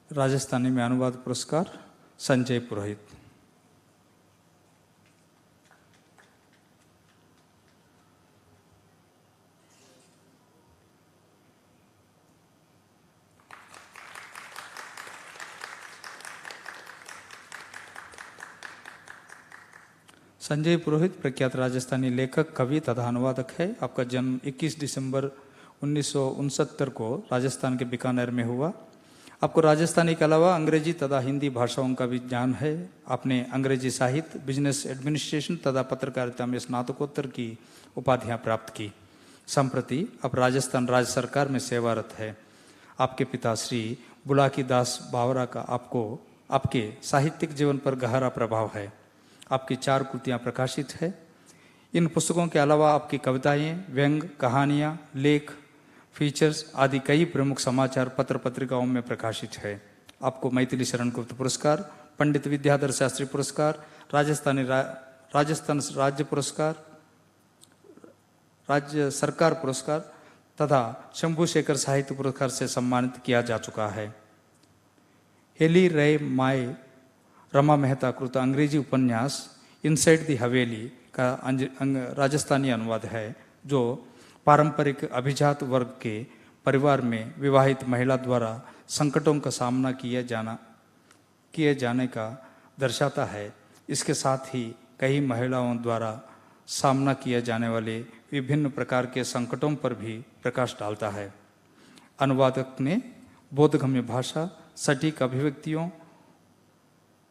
Rajasthani में अनुवाद पुरस्कार संजय पुरोहित। संजय पुरोहित प्रख्यात राजस्थानी लेखक, कवि तथा अनुवादक है। आपका जन्म 21 दिसंबर 1969 को राजस्थान के बीकानेर में हुआ। आपको राजस्थानी के अलावा अंग्रेजी तथा हिंदी भाषाओं का भी ज्ञान है। आपने अंग्रेजी साहित्य, बिजनेस एडमिनिस्ट्रेशन तथा पत्रकारिता में स्नातकोत्तर की उपाधियां प्राप्त की। संप्रति अब राजस्थान राज्य सरकार में सेवारत है। आपके पिता श्री बुलाकी दास बावरा का आपके साहित्यिक जीवन पर गहरा प्रभाव है। आपकी 4 कृतियां प्रकाशित है। इन पुस्तकों के अलावा आपकी कविताएं, व्यंग, कहानियां, लेख, फीचर्स आदि कई प्रमुख समाचार पत्र पत्रिकाओं में प्रकाशित है। आपको मैथिली शरण गुप्त पुरस्कार, पंडित विद्याधर शास्त्री पुरस्कार, राजस्थान राज्य पुरस्कार, राज्य सरकार पुरस्कार तथा शंभू शेखर साहित्य पुरस्कार से सम्मानित किया जा चुका है। हेली रे माए रमा मेहता कृत अंग्रेजी उपन्यास इनसाइड द हवेली का राजस्थानी अनुवाद है, जो पारंपरिक अभिजात वर्ग के परिवार में विवाहित महिला द्वारा संकटों का सामना किए जाने का दर्शाता है। इसके साथ ही कई महिलाओं द्वारा सामना किए जाने वाले विभिन्न प्रकार के संकटों पर भी प्रकाश डालता है। अनुवादक ने बोधगम्य भाषा, सटीक अभिव्यक्तियों,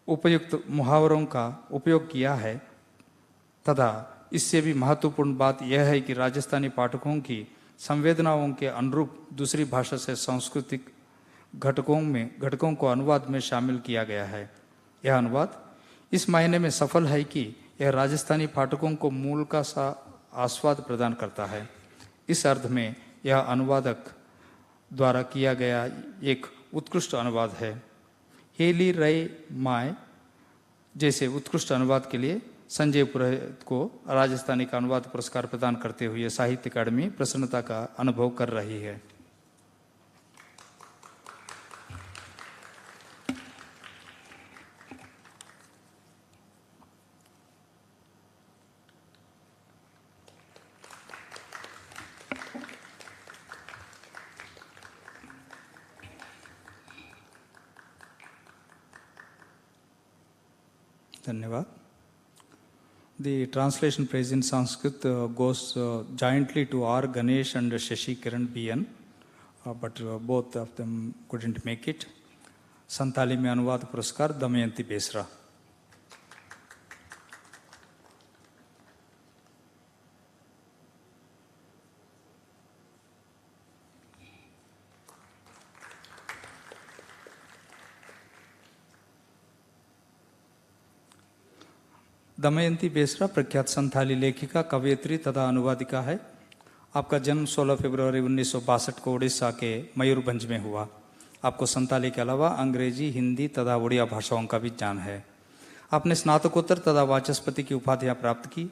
उपयुक्त मुहावरों का उपयोग किया है तथा इससे भी महत्वपूर्ण बात यह है कि राजस्थानी पाठकों की संवेदनाओं के अनुरूप दूसरी भाषा से सांस्कृतिक घटकों को अनुवाद में शामिल किया गया है। यह अनुवाद इस मायने में सफल है कि यह राजस्थानी पाठकों को मूल का सा आस्वाद प्रदान करता है। इस अर्थ में यह अनुवादक द्वारा किया गया एक उत्कृष्ट अनुवाद है। हेली रई माए जैसे उत्कृष्ट अनुवाद के लिए संजय पुरोहित को राजस्थानी का अनुवाद पुरस्कार प्रदान करते हुए साहित्य अकादमी प्रसन्नता का अनुभव कर रही है। धन्यवाद। The translation prize in Sanskrit goes jointly to R. Ganesh and Shashi Kiran BN, but both of them couldn't make it. Santali में अनुवाद पुरस्कार दमयंती बेसरा। दमयंती बेसरा प्रख्यात संथाली लेखिका, कवयित्री तथा अनुवादिका है। आपका जन्म 16 फरवरी 1962 को उड़ीसा के मयूरभंज में हुआ। आपको संताली के अलावा अंग्रेजी, हिंदी तथा उड़िया भाषाओं का भी ज्ञान है। आपने स्नातकोत्तर तथा वाचस्पति की उपाधियां प्राप्त की।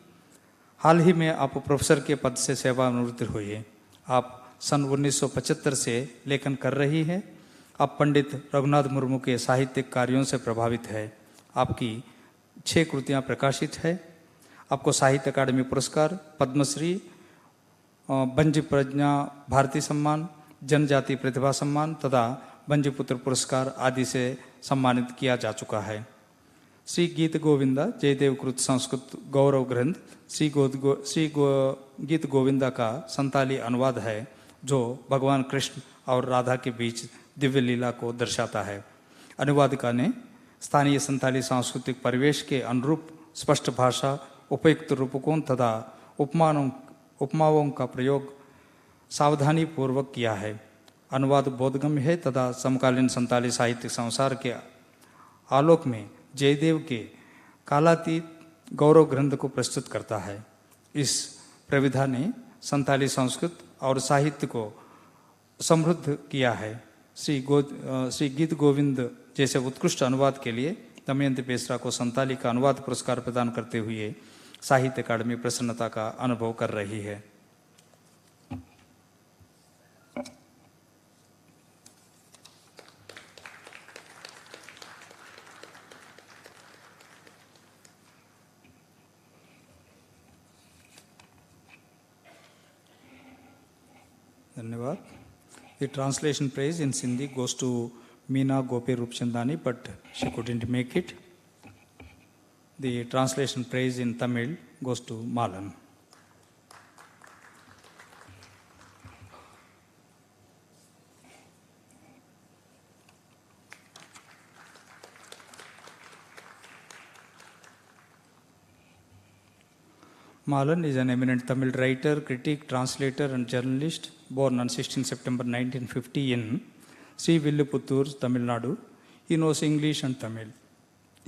हाल ही में आप प्रोफेसर के पद से सेवानिवृत्त हुए। आप सन 1975 से लेखन कर रही हैं। आप पंडित रघुनाथ मुर्मू के साहित्यिक कार्यों से प्रभावित है। आपकी 6 कृतियां प्रकाशित है। आपको साहित्य अकादमी पुरस्कार, पद्मश्री, बंजी प्रज्ञा भारती सम्मान, जनजाति प्रतिभा सम्मान तथा बंजीपुत्र पुरस्कार आदि से सम्मानित किया जा चुका है। श्री गीत गोविंदा जयदेव कृत संस्कृत गौरव ग्रंथ गीत गोविंदा का संताली अनुवाद है, जो भगवान कृष्ण और राधा के बीच दिव्य लीला को दर्शाता है। अनुवादिका ने स्थानीय संताली सांस्कृतिक परिवेश के अनुरूप स्पष्ट भाषा, उपयुक्त रूपकों तथा उपमाओं का प्रयोग सावधानी पूर्वक किया है। अनुवाद बोधगम्य है तथा समकालीन संताली साहित्य संसार के आलोक में जयदेव के कालातीत गौरव ग्रंथ को प्रस्तुत करता है। इस प्रविधा ने संताली संस्कृत और साहित्य को समृद्ध किया है। श्री गीत गोविंद जैसे उत्कृष्ट अनुवाद के लिए दमयंती बेसरा को संताली का अनुवाद पुरस्कार प्रदान करते हुए साहित्य अकादमी प्रसन्नता का अनुभव कर रही है। धन्यवाद। The translation praise in Sindhi goes to Meena Gopi Rupchandani, but she couldn't make it. The translation praise in Tamil goes to Malan. Malan is an eminent Tamil writer, critic, translator and journalist, born on 16 September 1950 in Srivilliputtur, Tamil Nadu. He knows English and Tamil.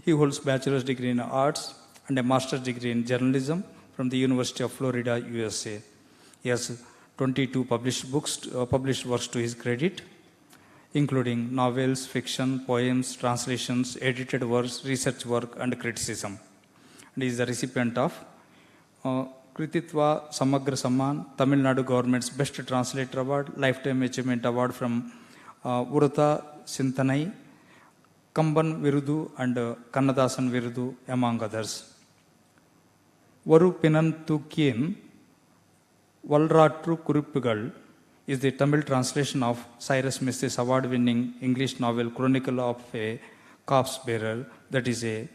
He holds bachelor's degree in arts and a master's degree in journalism from the University of Florida, USA. He has 22 published works to his credit, including novels, fiction, poems, translations, edited works, research work and criticism. And he is the recipient of Krititva Samagra Samman, Tamil Nadu Government's Best Translator Award, Lifetime Achievement Award from Urata Sintanai, Kamban Virudu and Kannadasan Virudu, among others. Varu Pinantukien Valratru Kurippugal is the Tamil translation of Cyrus Smith's award-winning English novel Chronicle of a Corpse Bearer, that is a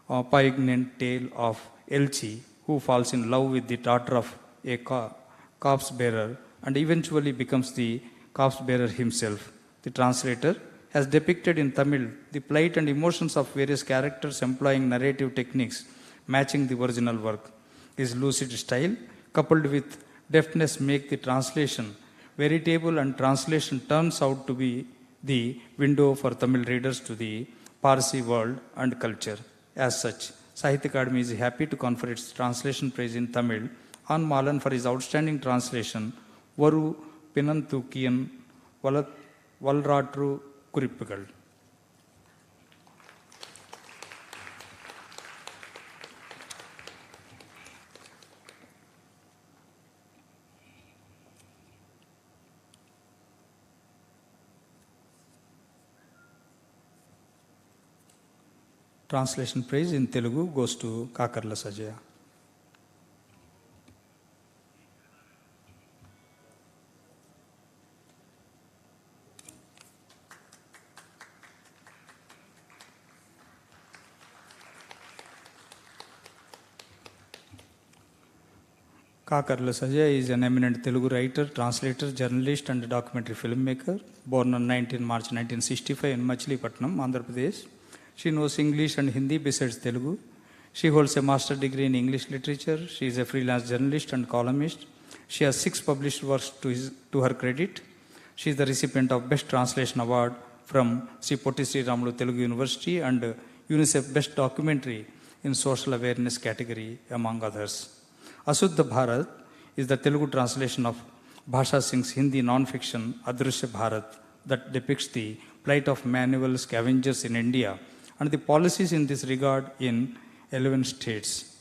poignant tale of Elchi, who falls in love with the daughter of a corpse bearer and eventually becomes the corpse bearer himself. The translator has depicted in Tamil the plight and emotions of various characters employing narrative techniques matching the original work. His lucid style, coupled with deftness, make the translation veritable, and translation turns out to be the window for Tamil readers to the Parsi world and culture. As such, Sahitya Akademi is happy to confer its translation praise in Tamil on Malan for his outstanding translation, Varu Pinantukiyan Valratru Kurippugal. Translation praise in Telugu goes to Kakarla Sajaya. Kakarla Sajaya is an eminent Telugu writer, translator, journalist and documentary filmmaker, born on 19 March 1965 in Machilipatnam, Andhra Pradesh. She knows English and Hindi besides Telugu. She holds a master's degree in English literature. She is a freelance journalist and columnist. She has 6 published works to her credit. She is the recipient of Best Translation Award from Sri Potti Sri Ramulu Telugu University and UNICEF Best Documentary in Social Awareness category, among others. Ashuddha Bharat is the Telugu translation of Bhasha Singh's Hindi non-fiction Adrushya Bharat that depicts the plight of manual scavengers in India and the policies in this regard in 11 states.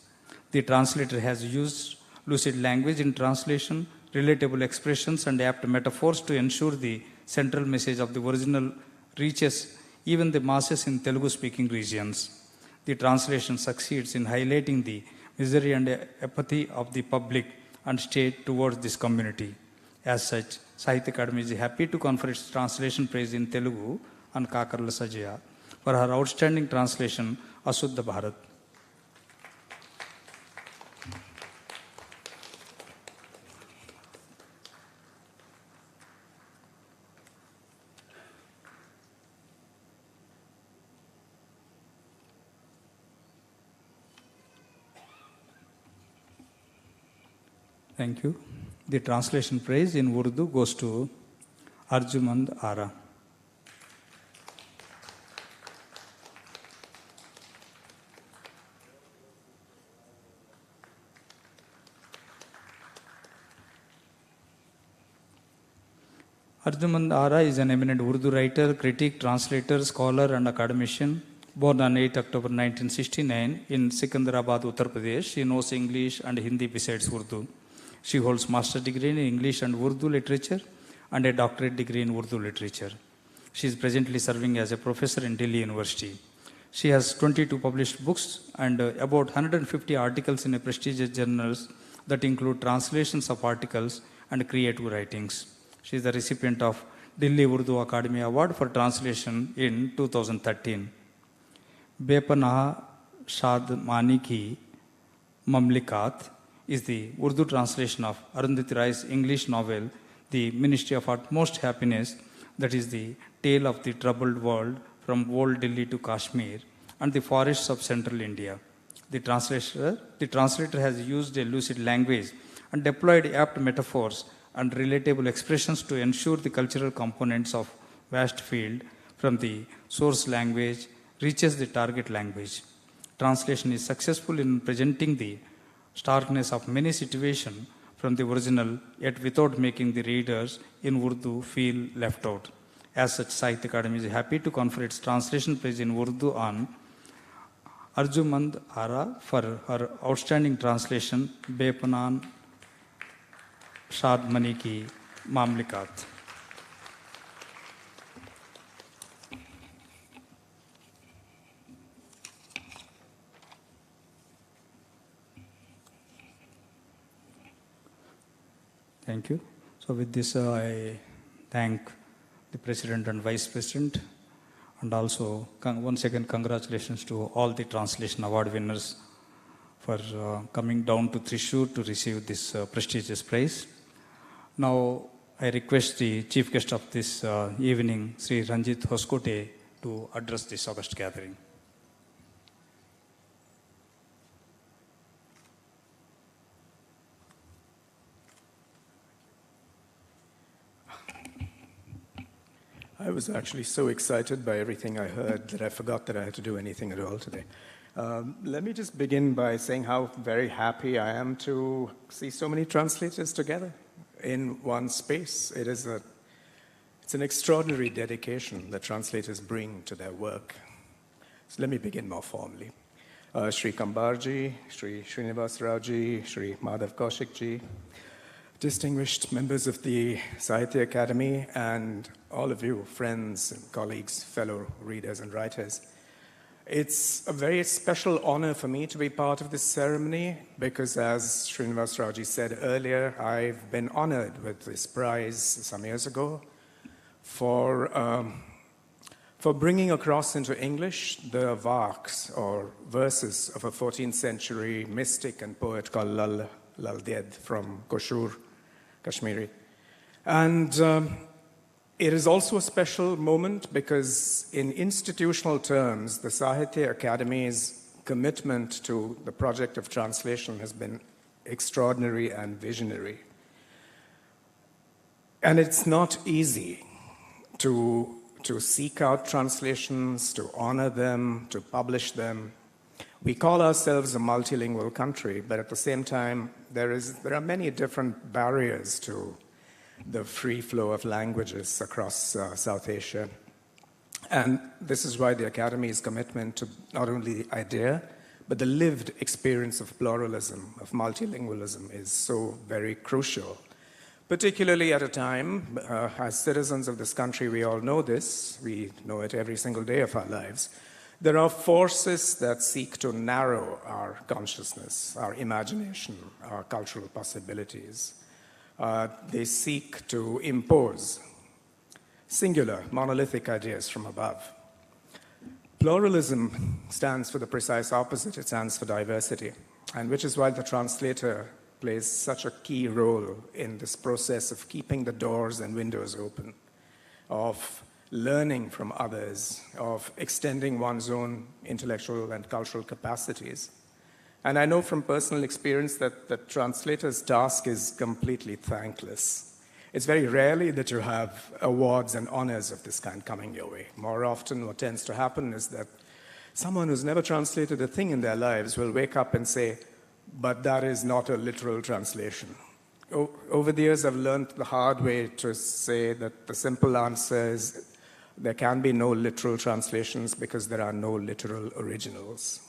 The translator has used lucid language in translation, relatable expressions and apt metaphors to ensure the central message of the original reaches even the masses in Telugu-speaking regions. The translation succeeds in highlighting the misery and apathy of the public and state towards this community. As such, Sahitya Akademi is happy to confer its translation praise in Telugu on Kakarla Sajaya for her outstanding translation, Ashuddha Bharat. Thank you. The translation praise in Urdu goes to Arjumand Ara. Arjumand Ara is an eminent Urdu writer, critic, translator, scholar, and academician. Born on 8 October 1969 in Secunderabad, Uttar Pradesh, she knows English and Hindi besides Urdu. She holds master's degree in English and Urdu literature and a doctorate degree in Urdu literature. She is presently serving as a professor in Delhi University. She has 22 published books and about 150 articles in prestigious journals that include translations of articles and creative writings. She is the recipient of Delhi Urdu Academy Award for Translation in 2013. Bepanaha Shad Mani Ki Mamlikat is the Urdu translation of Arundhati Roy's English novel, The Ministry of Utmost Happiness, that is the tale of the troubled world from old Delhi to Kashmir and the forests of central India. The translator has used a lucid language and deployed apt metaphors and relatable expressions to ensure the cultural components of vast field from the source language reaches the target language. Translation is successful in presenting the starkness of many situations from the original, yet without making the readers in Urdu feel left out. As such, Sahitya Akademi is happy to confer its translation prize in Urdu on Arjumand Ara for her outstanding translation, Bepanan Shad Mani Ki Mamlikat. Thank you. So with this, I thank the President and Vice President, and also once again congratulations to all the translation award winners for coming down to Thrissur to receive this prestigious prize. Now I request the chief guest of this evening, Sri Ranjit Hoskote, to address this august gathering. I was actually so excited by everything I heard that I forgot that I had to do anything at all today. Let me just begin by saying how very happy I am to see so many translators together in one space. It's an extraordinary dedication that translators bring to their work. So let me begin more formally. Shri Kambarji, Shri Srinivas Rauji, Shri Madhav Kaushikji, distinguished members of the Sahitya Akademi, and all of you, friends and colleagues, fellow readers and writers. It's a very special honor for me to be part of this ceremony because, as Srinivas Rauji said earlier, I've been honored with this prize some years ago for bringing across into English the vaks, or verses, of a 14th century mystic and poet called Lal Ded from Koshur, Kashmiri. And it is also a special moment because in institutional terms, the Sahitya Akademi's commitment to the project of translation has been extraordinary and visionary. And it's not easy to seek out translations, to honor them, to publish them. We call ourselves a multilingual country, but at the same time, there are many different barriers to the free flow of languages across South Asia. And this is why the Academy's commitment to not only the idea, but the lived experience of pluralism, of multilingualism, is so very crucial. Particularly at a time, as citizens of this country, we all know this, we know it every single day of our lives. There are forces that seek to narrow our consciousness, our imagination, our cultural possibilities. They seek to impose singular, monolithic ideas from above. Pluralism stands for the precise opposite. It stands for diversity, and which is why the translator plays such a key role in this process of keeping the doors and windows open, of learning from others, of extending one's own intellectual and cultural capacities. And I know from personal experience that the translator's task is completely thankless. It's very rarely that you have awards and honors of this kind coming your way. More often, what tends to happen is that someone who's never translated a thing in their lives will wake up and say, but that is not a literal translation. Over the years, I've learned the hard way to say that the simple answer is there can be no literal translations because there are no literal originals.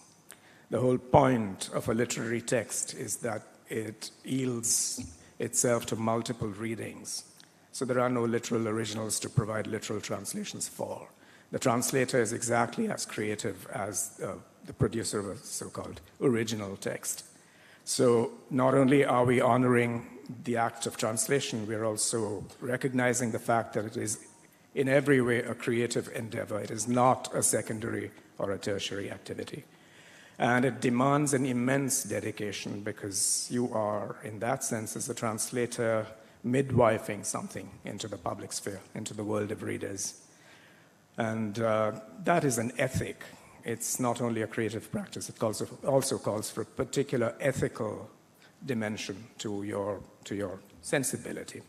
The whole point of a literary text is that it yields itself to multiple readings. So there are no literal originals to provide literal translations for. The translator is exactly as creative as the producer of a so-called original text. So not only are we honoring the act of translation, we're also recognizing the fact that it is in every way a creative endeavor. It is not a secondary or a tertiary activity. And it demands an immense dedication because you are, in that sense, as a translator, midwifing something into the public sphere, into the world of readers. And that is an ethic. It's not only a creative practice, it also calls for a particular ethical dimension to your sensibility.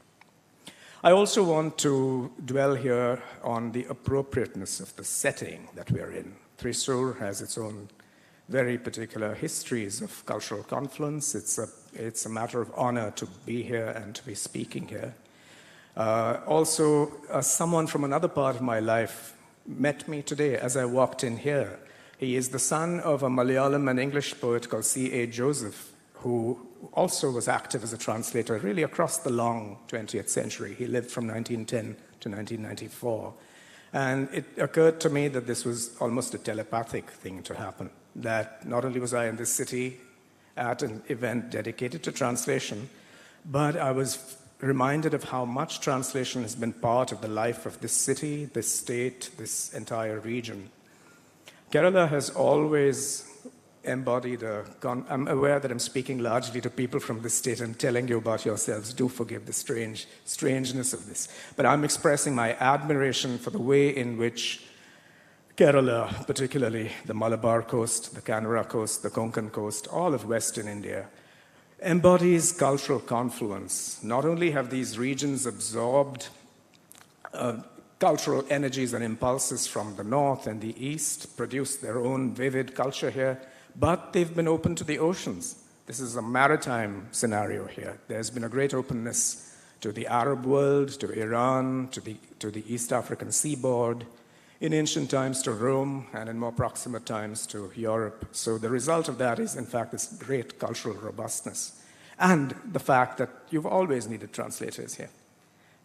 I also want to dwell here on the appropriateness of the setting that we are in. Thrissur has its own very particular histories of cultural confluence. It's a matter of honor to be here and to be speaking here. Also, someone from another part of my life met me today as I walked in here. He is the son of a Malayalam and English poet called C.A. Joseph, who also was active as a translator really across the long 20th century. He lived from 1910 to 1994. And it occurred to me that this was almost a telepathic thing to happen, that not only was I in this city at an event dedicated to translation, but I was reminded of how much translation has been part of the life of this city, this state, this entire region. Kerala has always embodied I'm aware that I'm speaking largely to people from this state and telling you about yourselves. Do forgive the strangeness of this. But I'm expressing my admiration for the way in which Kerala, particularly the Malabar coast, the Kannada coast, the Konkan coast, all of Western India, embodies cultural confluence. Not only have these regions absorbed cultural energies and impulses from the north and the east, produced their own vivid culture here, but they've been open to the oceans. This is a maritime scenario here. There's been a great openness to the Arab world, to Iran, to the East African seaboard, in ancient times to Rome, and in more proximate times to Europe. So the result of that is, in fact, this great cultural robustness, and the fact that you've always needed translators here.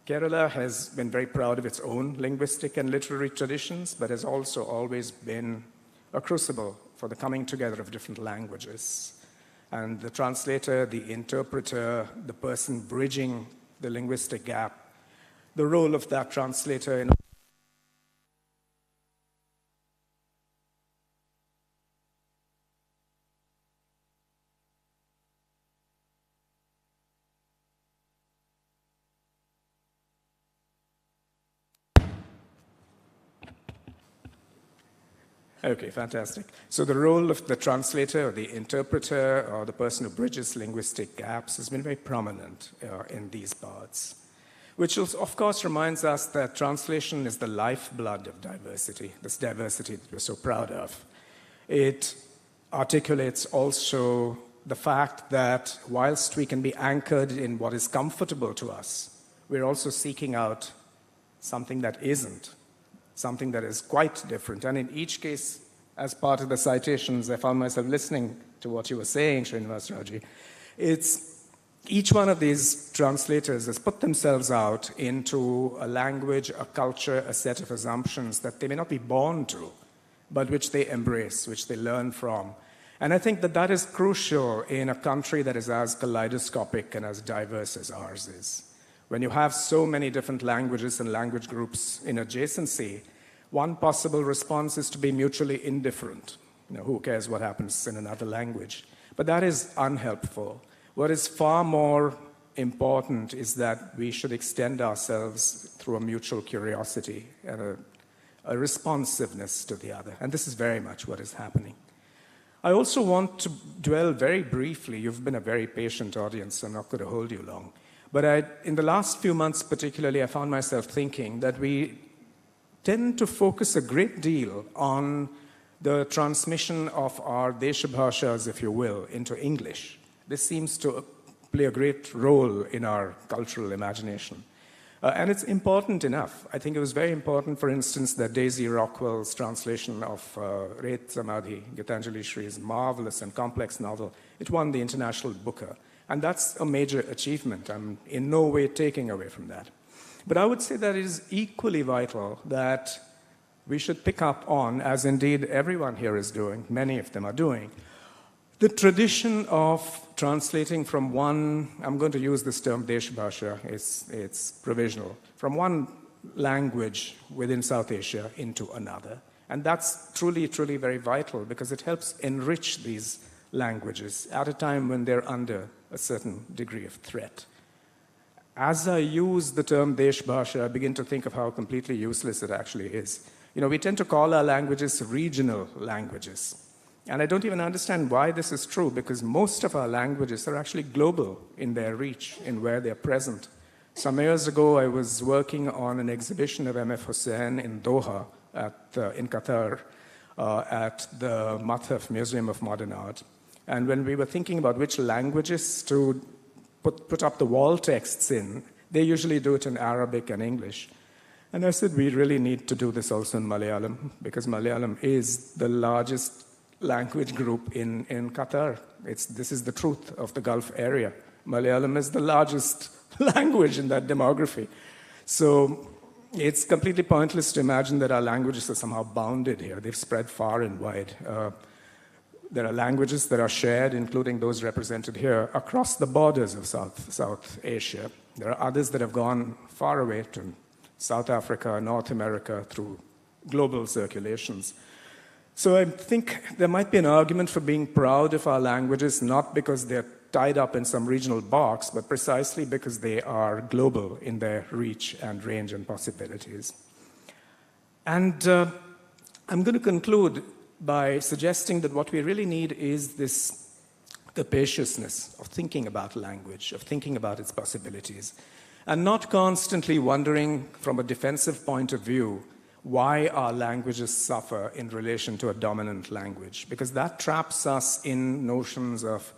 Kerala has been very proud of its own linguistic and literary traditions, but has also always been a crucible for the coming together of different languages. And the translator, the interpreter, the person bridging the linguistic gap, the role of that translator in Okay, fantastic. So the role of the translator or the interpreter or the person who bridges linguistic gaps has been very prominent in these parts, which of course reminds us that translation is the lifeblood of diversity, this diversity that we're so proud of. It articulates also the fact that whilst we can be anchored in what is comfortable to us, we're also seeking out something that isn't, something that is quite different. And in each case, as part of the citations, I found myself listening to what you were saying, Srinivas Raji. Each one of these translators has put themselves out into a language, a culture, a set of assumptions that they may not be born to, but which they embrace, which they learn from. And I think that that is crucial in a country that is as kaleidoscopic and as diverse as ours is. When you have so many different languages and language groups in adjacency, one possible response is to be mutually indifferent. Who cares what happens in another language? But that is unhelpful. What is far more important is that we should extend ourselves through a mutual curiosity and a responsiveness to the other. And this is very much what is happening. I also want to dwell very briefly. You've been a very patient audience. I'm not going to hold you long. But in the last few months particularly, I found myself thinking that we tend to focus a great deal on the transmission of our deshabhashas, if you will, into English. This seems to play a great role in our cultural imagination. And it's important enough. I think it was very important, for instance, that Daisy Rockwell's translation of Ret Samadhi, Gitanjali Shri's marvelous and complex novel, it won the International Booker. And that's a major achievement. I'm in no way taking away from that. But I would say that it is equally vital that we should pick up on, as indeed everyone here is doing, many of them are doing, the tradition of translating from one, I'm going to use this term Deshabhasha, it's provisional, from one language within South Asia into another. And that's truly, truly very vital because it helps enrich these languages at a time when they're under a certain degree of threat. As I use the term Deshbhasha, I begin to think of how completely useless it actually is. You know, we tend to call our languages regional languages. And I don't even understand why this is true, because most of our languages are actually global in their reach, in where they're present. Some years ago, I was working on an exhibition of M.F. Hussain in Doha, in Qatar, at the Mathaf Museum of Modern Art. And when we were thinking about which languages to put up the wall texts in, they usually do it in Arabic and English. And I said, we really need to do this also in Malayalam, because Malayalam is the largest language group in Qatar. This is the truth of the Gulf area. Malayalam is the largest language in that demography. So it's completely pointless to imagine that our languages are somehow bounded here. They've spread far and wide. There are languages that are shared, including those represented here, across the borders of South Asia. There are others that have gone far away to South Africa, North America, through global circulations. So I think there might be an argument for being proud of our languages, not because they're tied up in some regional box, but precisely because they are global in their reach and range and possibilities. And I'm going to conclude by suggesting that what we really need is this capaciousness of thinking about language, of thinking about its possibilities, and not constantly wondering from a defensive point of view why our languages suffer in relation to a dominant language, because that traps us in notions of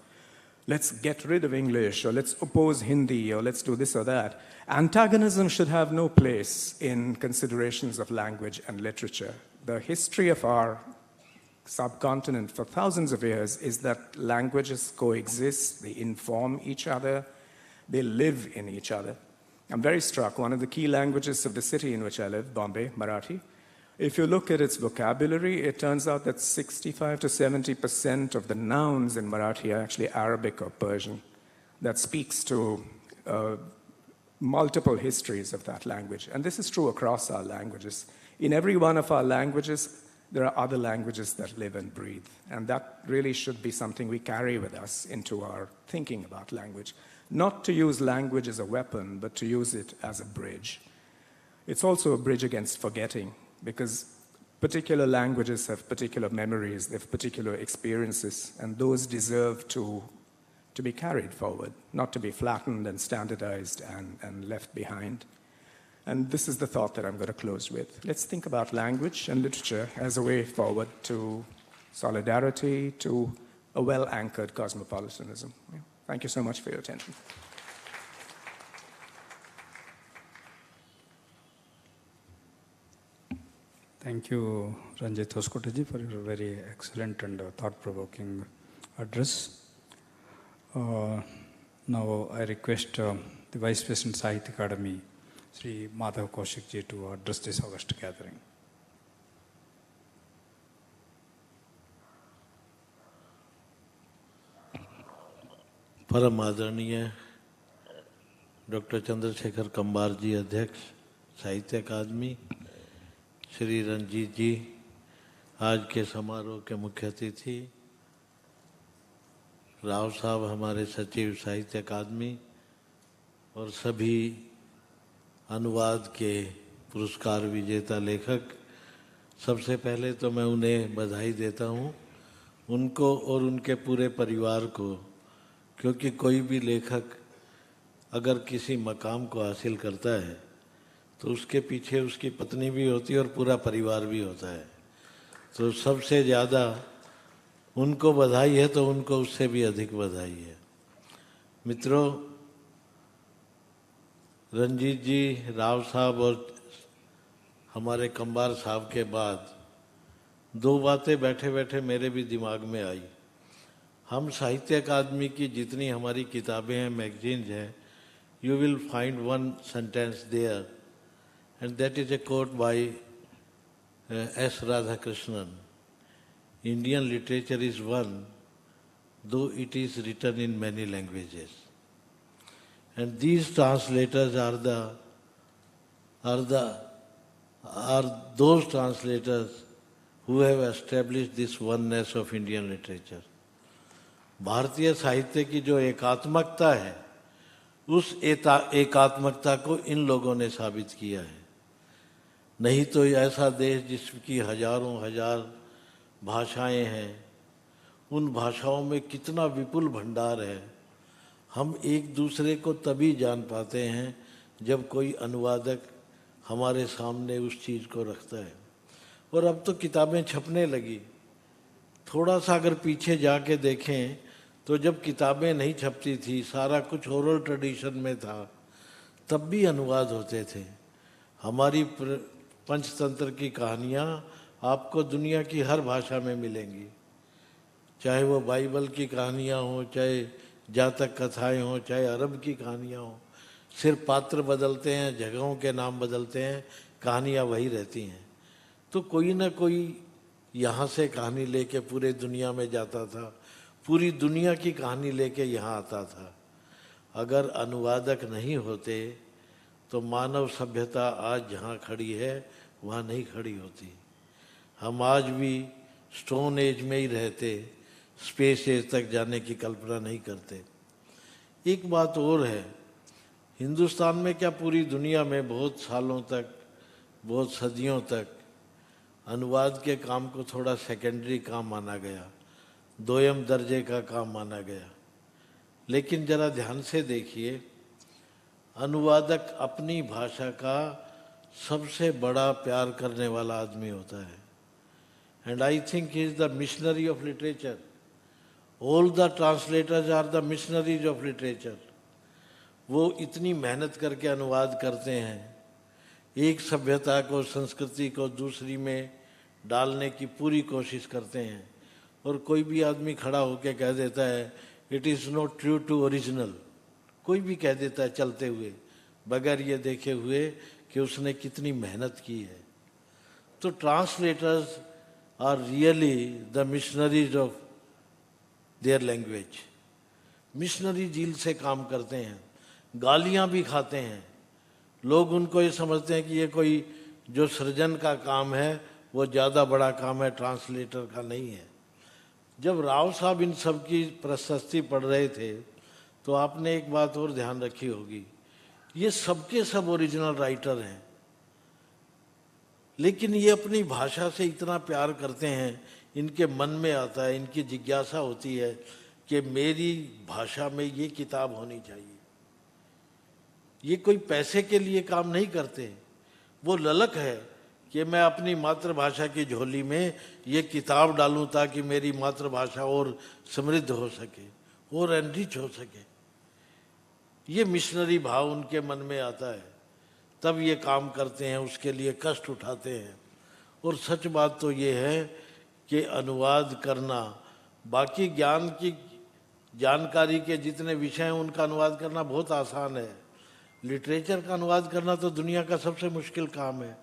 let's get rid of English, or let's oppose Hindi, or let's do this or that. Antagonism should have no place in considerations of language and literature. The history of our subcontinent for thousands of years is that languages coexist, they inform each other, they live in each other. I'm very struck, one of the key languages of the city in which I live, Bombay, Marathi, if you look at its vocabulary, it turns out that 65 to 70% of the nouns in Marathi are actually Arabic or Persian. That speaks to multiple histories of that language. And this is true across our languages. In every one of our languages, there are other languages that live and breathe. And that really should be something we carry with us into our thinking about language. Not to use language as a weapon, but to use it as a bridge. It's also a bridge against forgetting, because particular languages have particular memories, they have particular experiences, and those deserve to be carried forward, not to be flattened and standardized and left behind. And this is the thought that I'm going to close with. Let's think about language and literature as a way forward to solidarity, to a well-anchored cosmopolitanism. Thank you so much for your attention. Thank you, Ranjit Hoskoteji, for your very excellent and thought-provoking address. Now I request the Vice President, Sahitya Akademi, Sri Madhav Kaushikji, to address this August gathering. परम आदरणीय doctor Chandrashekhar Kambar जी, अध्यक्ष साहित्य अकादमी, श्री रंजीत जी, आज के समारोह के मुख्य अतिथि, राव साहब हमारे सचिव साहित्य अकादमी, और सभी अनुवाद के पुरस्कार विजेता लेखक, सबसे पहले तो मैं उन्हें बधाई देता हूँ उनको और उनके पूरे परिवार को, क्योंकि कोई भी लेखक अगर किसी मकाम को हासिल करता है तो उसके पीछे उसकी पत्नी भी होती है और पूरा परिवार भी होता है। तो सबसे ज़्यादा उनको बधाई है, तो उनको उससे भी अधिक बधाई है। मित्रों, रंजीत जी, राव साहब और हमारे कंबार साहब के बाद दो बातें बैठे बैठे मेरे भी दिमाग में आई। हम साहित्य अकादमी की जितनी हमारी किताबें हैं, मैगजीन्स हैं, you will find one sentence there, and that is a quote by S. Radhakrishnan. Indian literature is one, though it is written in many languages. And these translators are those translators who have established this oneness of Indian literature. भारतीय साहित्य की जो एकात्मकता है, उस एकात्मकता को इन लोगों ने साबित किया है। नहीं तो ऐसा देश जिसकी हजारों हजार भाषाएं हैं, उन भाषाओं में कितना विपुल भंडार है, हम एक दूसरे को तभी जान पाते हैं जब कोई अनुवादक हमारे सामने उस चीज़ को रखता है। और अब तो किताबें छपने लगी। थोड़ा सा अगर पीछे जाके देखें तो जब किताबें नहीं छपती थी, सारा कुछ ओरल ट्रेडिशन में था, तब भी अनुवाद होते थे। हमारी पंचतंत्र की कहानियाँ आपको दुनिया की हर भाषा में मिलेंगी, चाहे वो बाइबल की कहानियाँ हों, चाहे जातक कथाएं हों, चाहे अरब की कहानियाँ हों। सिर्फ पात्र बदलते हैं, जगहों के नाम बदलते हैं, कहानियाँ वही रहती हैं। तो कोई ना कोई यहाँ से कहानी लेके पूरे दुनिया में जाता था, पूरी दुनिया की कहानी लेके यहाँ आता था। अगर अनुवादक नहीं होते तो मानव सभ्यता आज जहाँ खड़ी है वहाँ नहीं खड़ी होती। हम आज भी स्टोन एज में ही रहते, स्पेस एज तक जाने की कल्पना नहीं करते। एक बात और है, हिंदुस्तान में क्या पूरी दुनिया में बहुत सालों तक, बहुत सदियों तक अनुवाद के काम को थोड़ा सेकेंडरी काम माना गया, दोयम दर्जे का काम माना गया। लेकिन जरा ध्यान से देखिए, अनुवादक अपनी भाषा का सबसे बड़ा प्यार करने वाला आदमी होता है। And I think he is the missionary of literature. All the translators are the missionaries of literature. वो इतनी मेहनत करके अनुवाद करते हैं, एक सभ्यता को, संस्कृति को दूसरी में डालने की पूरी कोशिश करते हैं। और कोई भी आदमी खड़ा होकर कह देता है it is not true to original, कोई भी कह देता है चलते हुए, बगैर ये देखे हुए कि उसने कितनी मेहनत की है। तो translators are really the missionaries of their language. Missionary zeal से काम करते हैं, गालियाँ भी खाते हैं। लोग उनको ये समझते हैं कि ये कोई जो सृजन का काम है वो ज़्यादा बड़ा काम है, ट्रांसलेटर का नहीं है। जब राव साहब इन सब की प्रशस्ति पढ़ रहे थे तो आपने एक बात और ध्यान रखी होगी, ये सबके सब ओरिजिनल राइटर हैं, लेकिन ये अपनी भाषा से इतना प्यार करते हैं, इनके मन में आता है, इनकी जिज्ञासा होती है कि मेरी भाषा में ये किताब होनी चाहिए। ये कोई पैसे के लिए काम नहीं करते, वो ललक है कि मैं अपनी मातृभाषा की झोली में ये किताब डालूं ताकि मेरी मातृभाषा और समृद्ध हो सके और एनरिच हो सके। ये मिशनरी भाव उनके मन में आता है, तब ये काम करते हैं, उसके लिए कष्ट उठाते हैं। और सच बात तो ये है कि अनुवाद करना, बाकी ज्ञान की जानकारी के जितने विषय हैं उनका अनुवाद करना बहुत आसान है। लिटरेचर का अनुवाद करना तो दुनिया का सबसे मुश्किल काम है।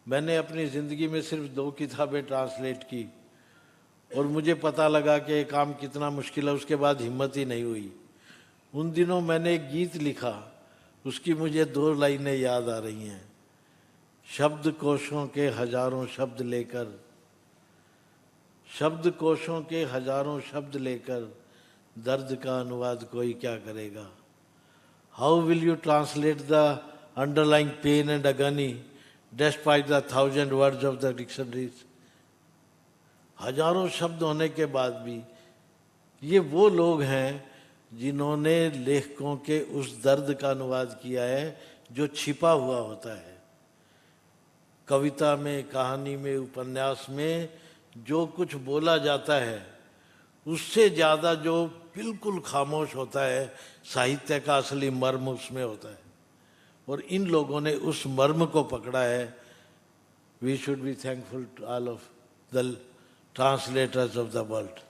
मैंने अपनी ज़िंदगी में सिर्फ 2 किताबें ट्रांसलेट की और मुझे पता लगा कि ये काम कितना मुश्किल है, उसके बाद हिम्मत ही नहीं हुई। उन दिनों मैंने एक गीत लिखा, उसकी मुझे 2 लाइनें याद आ रही हैं। शब्दकोशों के हजारों शब्द लेकर, शब्दकोशों के हजारों शब्द लेकर दर्द का अनुवाद कोई क्या करेगा। How will you translate the underlying pain and agony despite the 1,000 words of the dictionaries? हजारों शब्द होने के बाद भी ये वो लोग हैं जिन्होंने लेखकों के उस दर्द का अनुवाद किया है जो छिपा हुआ होता है। कविता में, कहानी में, उपन्यास में जो कुछ बोला जाता है उससे ज़्यादा जो बिल्कुल खामोश होता है, साहित्य का असली मर्म उसमें होता है। और इन लोगों ने उस मर्म को पकड़ा है। We should be thankful to all of the translators of the world.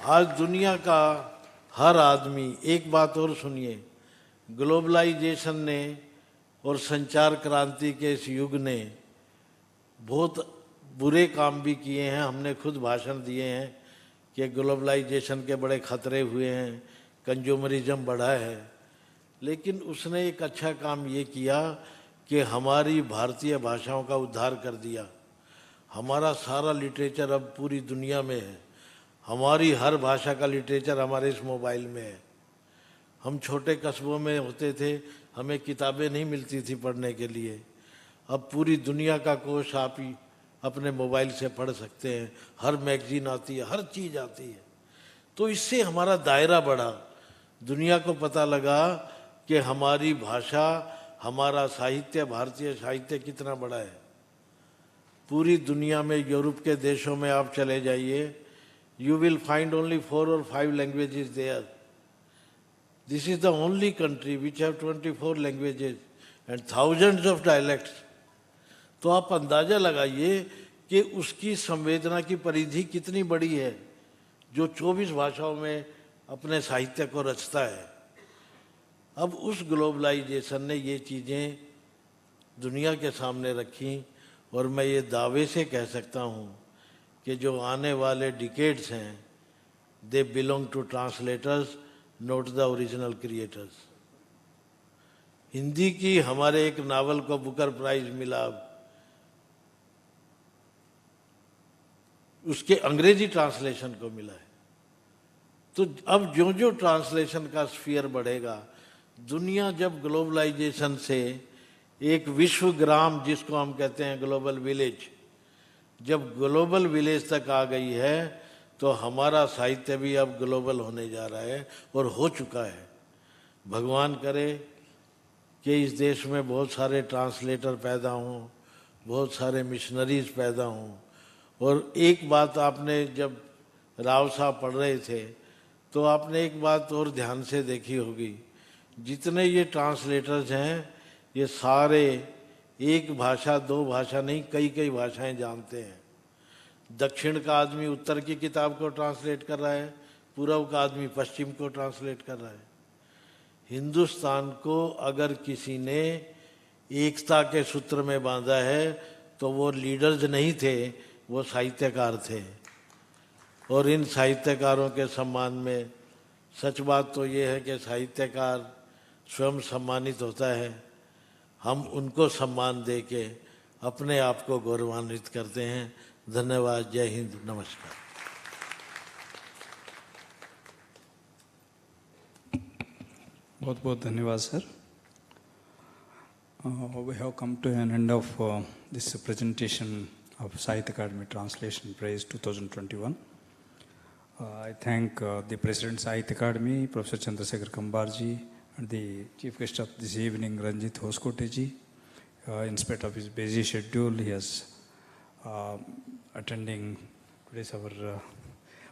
आज दुनिया का हर आदमी, एक बात और सुनिए, ग्लोबलाइजेशन ने और संचार क्रांति के इस युग ने बहुत बुरे काम भी किए हैं। हमने खुद भाषण दिए हैं कि ग्लोबलाइजेशन के बड़े खतरे हुए हैं, कंज्यूमरिज्म बढ़ा है, लेकिन उसने एक अच्छा काम ये किया कि हमारी भारतीय भाषाओं का उद्धार कर दिया। हमारा सारा लिटरेचर अब पूरी दुनिया में है। हमारी हर भाषा का लिटरेचर हमारे इस मोबाइल में है। हम छोटे कस्बों में होते थे, हमें किताबें नहीं मिलती थी पढ़ने के लिए। अब पूरी दुनिया का कोश आप ही अपने मोबाइल से पढ़ सकते हैं। हर मैगजीन आती है, हर चीज़ आती है। तो इससे हमारा दायरा बढ़ा। दुनिया को पता लगा कि हमारी भाषा, हमारा साहित्य, भारतीय साहित्य कितना बड़ा है। पूरी दुनिया में, यूरोप के देशों में आप चले जाइए, you will find only 4 or 5 languages there. This is the only country which have 24 languages and thousands of dialects. तो आप अंदाजा लगाइए कि उसकी संवेदना की परिधि कितनी बड़ी है जो 24 भाषाओं में अपने साहित्य को रचता है। अब उस ग्लोबलाइजेशन ने ये चीज़ें दुनिया के सामने रखी और मैं ये दावे से कह सकता हूँ कि जो आने वाले डिकेड्स हैं, they belong to translators, not the original creators. Hindi की हमारे एक नावल को बुकर प्राइज मिला, उसके अंग्रेजी ट्रांसलेशन को मिला है। तो अब जो जो ट्रांसलेशन का स्फीयर बढ़ेगा, दुनिया जब ग्लोबलाइजेशन से एक विश्व ग्राम, जिसको हम कहते हैं ग्लोबल विलेज, जब ग्लोबल विलेज तक आ गई है तो हमारा साहित्य भी अब ग्लोबल होने जा रहा है और हो चुका है। भगवान करे कि इस देश में बहुत सारे ट्रांसलेटर पैदा हों, बहुत सारे मिशनरीज पैदा हों। और एक बात आपने, जब राव साहब पढ़ रहे थे तो आपने एक बात और ध्यान से देखी होगी, जितने ये ट्रांसलेटर्स हैं ये सारे एक भाषा, दो भाषा नहीं, कई कई भाषाएं जानते हैं। दक्षिण का आदमी उत्तर की किताब को ट्रांसलेट कर रहा है, पूर्व का आदमी पश्चिम को ट्रांसलेट कर रहा है। हिंदुस्तान को अगर किसी ने एकता के सूत्र में बांधा है तो वो लीडर्स नहीं थे, वो साहित्यकार थे। और इन साहित्यकारों के सम्मान में सच बात तो ये है कि साहित्यकार स्वयं सम्मानित होता है। हम उनको सम्मान दे के अपने आप को गौरवान्वित करते हैं। धन्यवाद। जय हिंद। नमस्कार। बहुत बहुत धन्यवाद sir. We have come to an end of this presentation of Sahitya Akademi Translation Prize 2021. I thank the President Sahitya Akademi, Professor Chandrasekhar Kambarji, and the Chief Guest of this evening, Ranjit Hoskoteji. In spite of his busy schedule, he is attending today's our,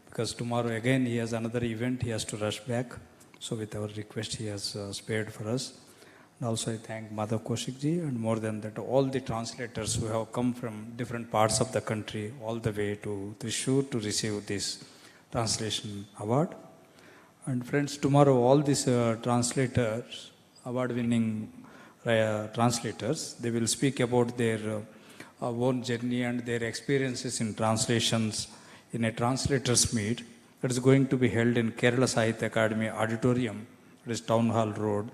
because tomorrow again he has another event, he has to rush back. So with our request, he has spared for us. And also I thank Madhav Kaushikji, and more than that, all the translators who have come from different parts of the country, all the way to Thrissur to receive this translation award. And friends, tomorrow all these translators, award-winning translators, they will speak about their own journey and their experiences in translations in a translators meet that is going to be held in Kerala Sahitya Akademi Auditorium, it is Town Hall Road.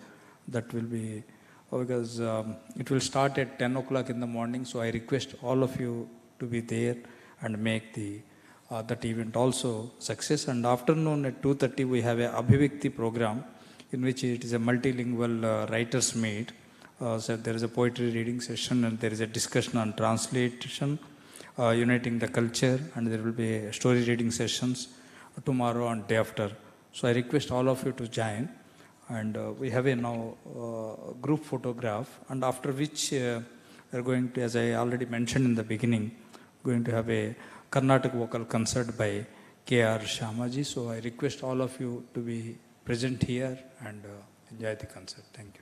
That will be, because it will start at 10 o'clock in the morning, so I request all of you to be there and make the that event also success. And afternoon at 2:30 we have a Abhivikti program in which it is a multilingual writers meet. So there is a poetry reading session and there is a discussion on translation uniting the culture, and there will be story reading sessions tomorrow and day after. So I request all of you to join. And we have a now group photograph, and after which we are going to, as I already mentioned in the beginning, going to have a Carnatic vocal concert by K.R. Shamaji. So I request all of you to be present here and enjoy the concert. Thank you.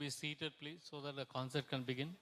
be seated, please, so that the concert can begin.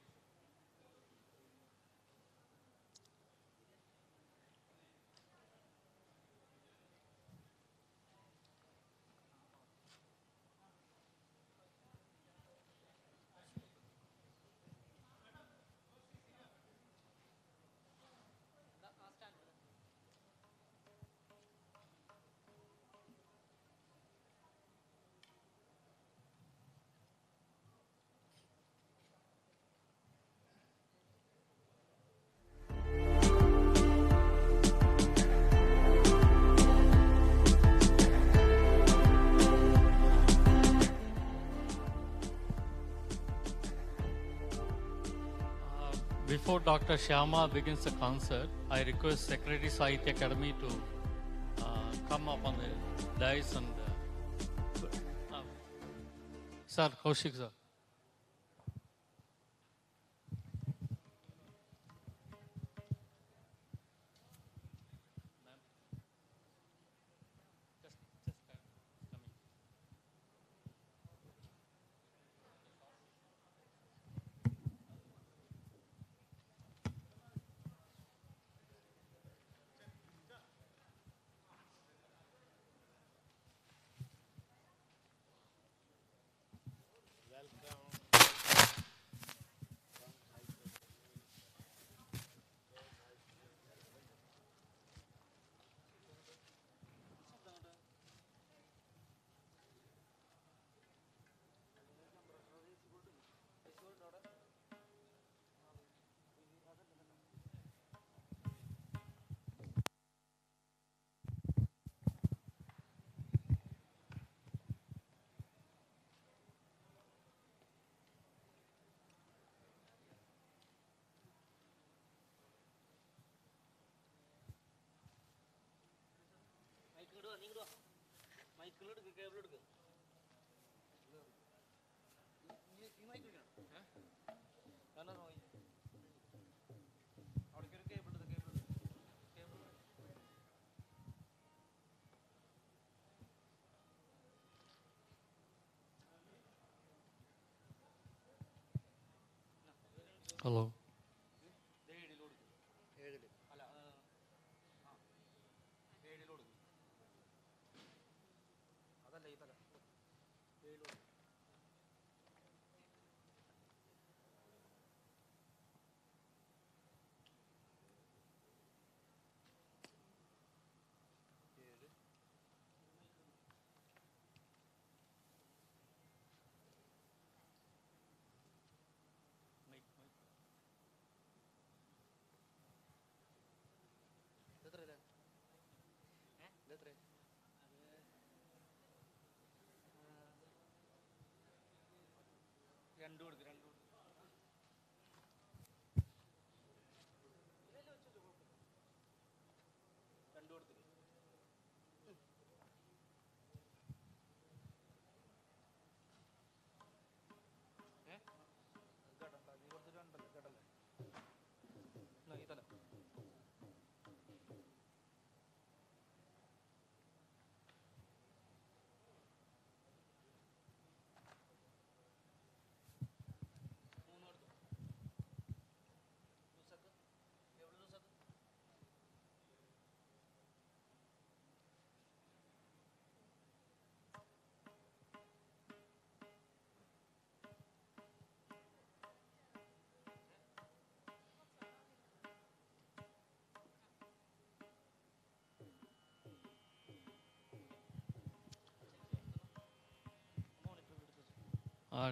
Before Dr. Shyama begins the concert, I request Secretary Sahitya Akademi to come up on the dais and Sir, Kaushik sir. Coming. Hello.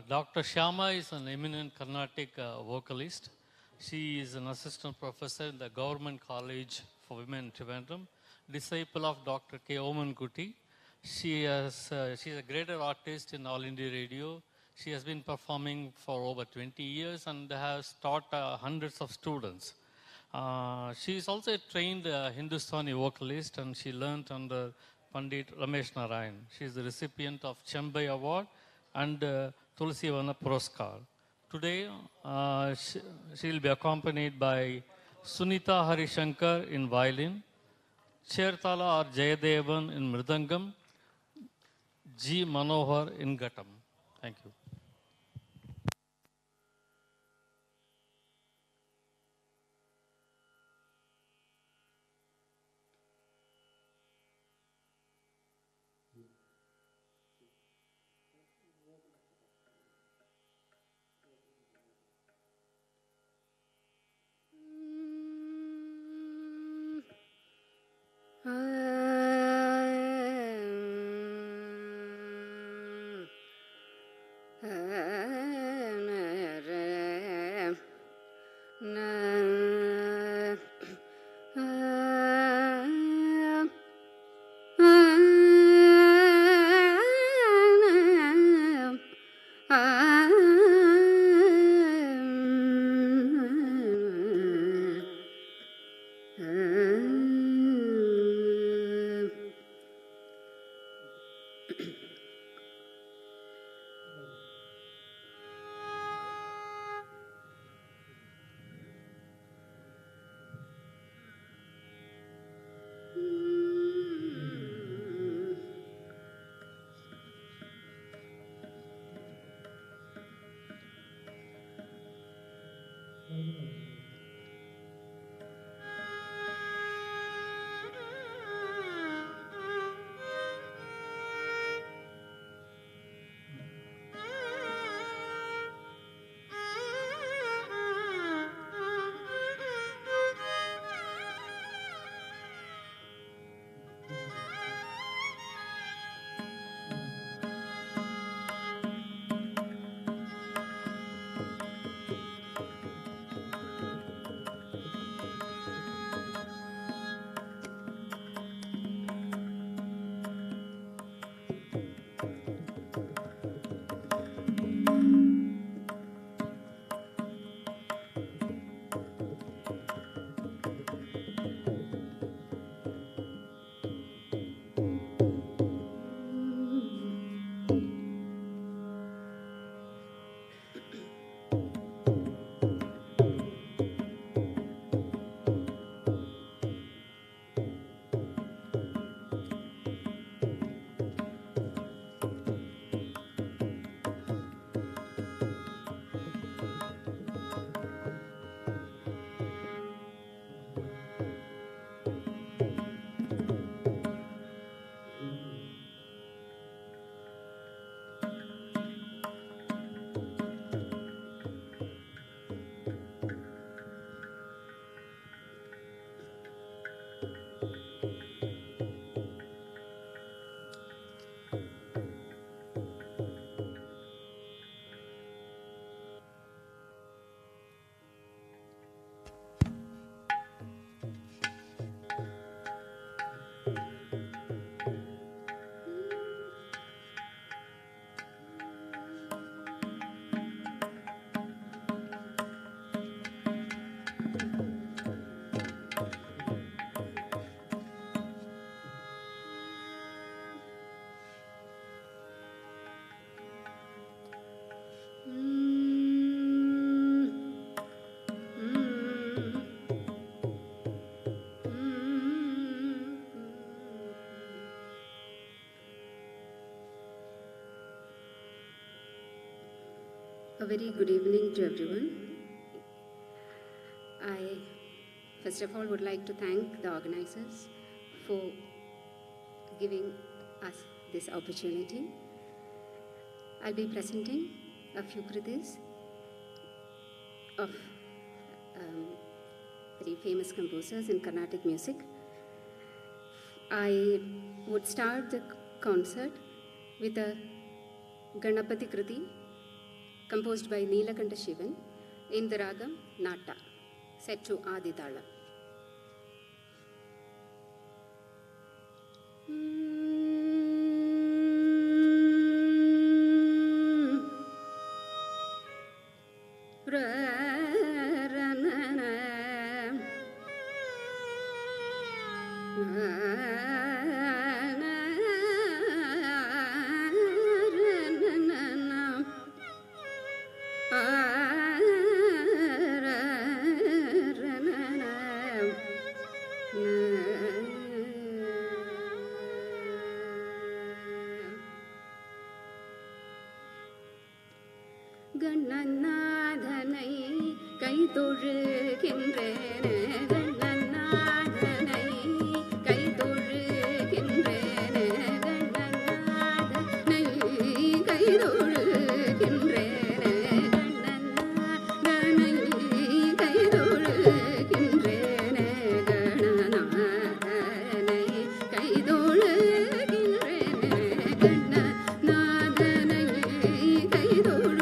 Dr. Shyama is an eminent Carnatic vocalist. She is an assistant professor in the Government College for Women in Trivandrum, disciple of Dr. K. Oman Kuti. She is a greater artist in All India Radio. She has been performing for over 20 years and has taught hundreds of students. She is also a trained Hindustani vocalist and she learnt under Pandit Ramesh Narayan. She is the recipient of Chembukkav Award and Tulsi Vana Puraskar. Today, she will be accompanied by Sunita Harishankar in violin, Chertala R. Jayadevan in mridangam, G. Manohar in ghatam. Thank you. A very good evening to everyone. I first of all would like to thank the organizers for giving us this opportunity. I'll be presenting a few kritis of very famous composers in Carnatic music. I would start the concert with a Ganapati Kriti composed by Neelakanta Shivan in the ragam Nata, set to Aditala. கண்ணநாதனை கைதொழுகின்றேனே கண்ணநாதனை கைதொழுகின்றேனே கண்ணநாதனை கைதொழுகின்றேனே கண்ணநாதனை கைதொழுகின்றேனே கண்ணநாதனை கைதொழுகின்றேனே கண்ணநாதனை கைதொழு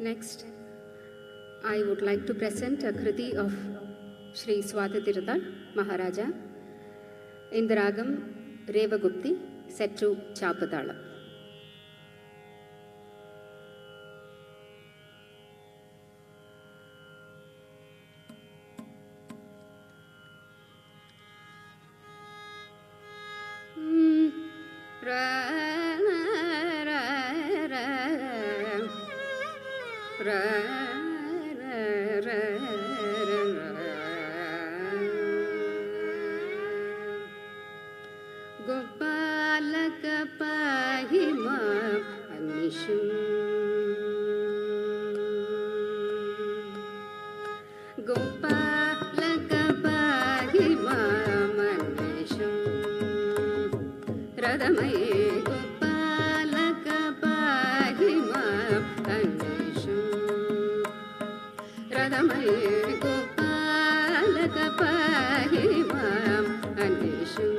Next, I would like to present a kriti of Sri Sahitya Maharaja in the ragam Revagupti, set to Chapatala. Gopalaka Pahima Anishum Gopalaka Pahima Anishum रदमये गोपालक पाहि मां अन्वेषम् रदमये गोपालक पाहि मां अन्वेषम्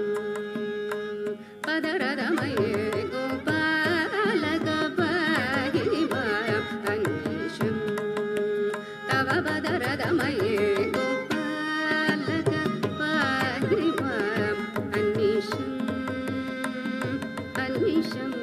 पदरदमये गोपालक पाहि मां अन्वेषम् तव पदरदमये गोपालक पाहि मां अन्वेषम् अन्वेषम् अन्वेषम्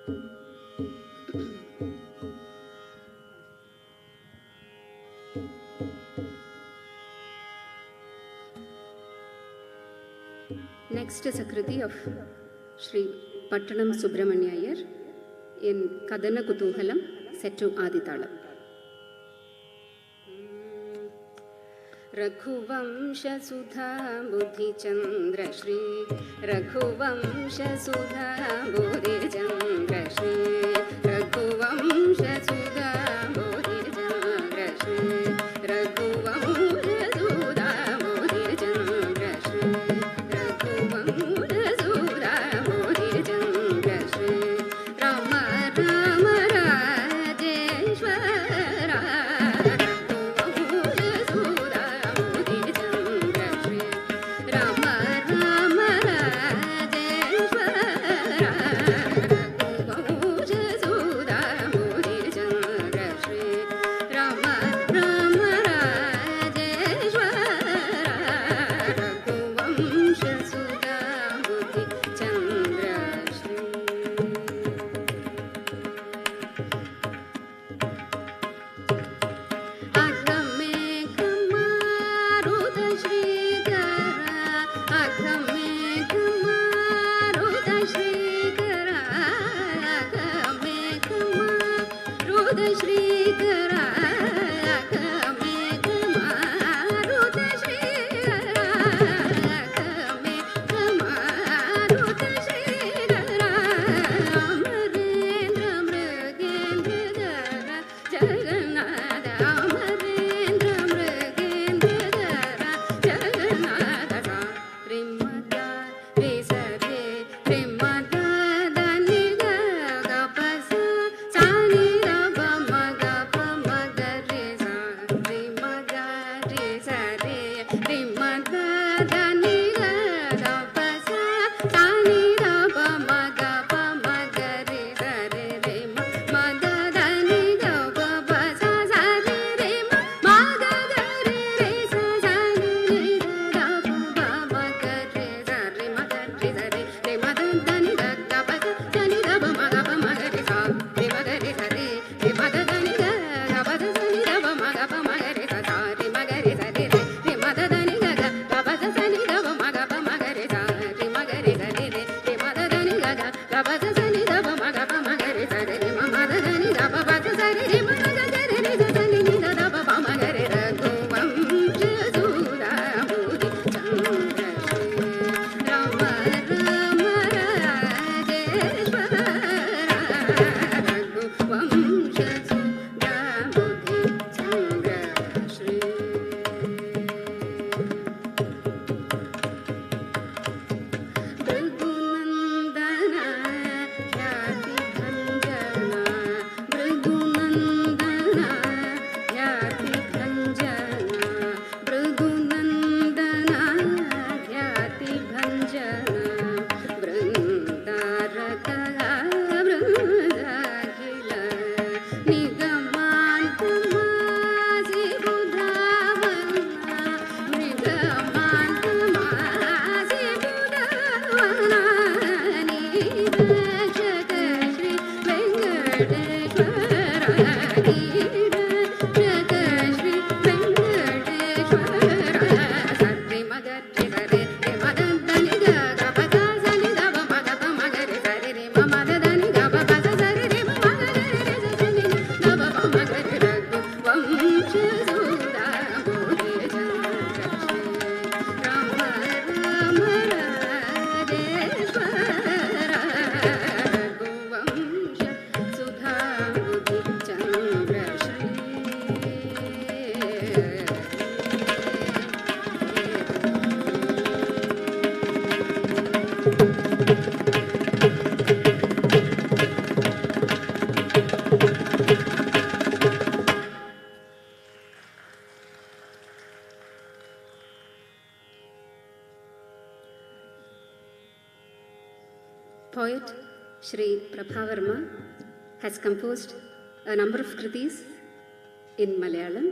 Next is a kriti of Sri Pattanam Subramanya Iyer in Kadana Kutuhalam set to Aditalam. Raghuvamsha Sudha Buddhi Chandra Shri Raghuvamsha Sudha Buddhi Chandra Shri Raghuvamsha Sudha Buddhi Chandra Shri Raghuvamsha Sudha Buddhi Chandra Shri Raghuvamsha Sudha Buddhi Chandra Shri Rama Rama Rajeshwara Poet Sri Prabhavarma has composed a number of kritis in Malayalam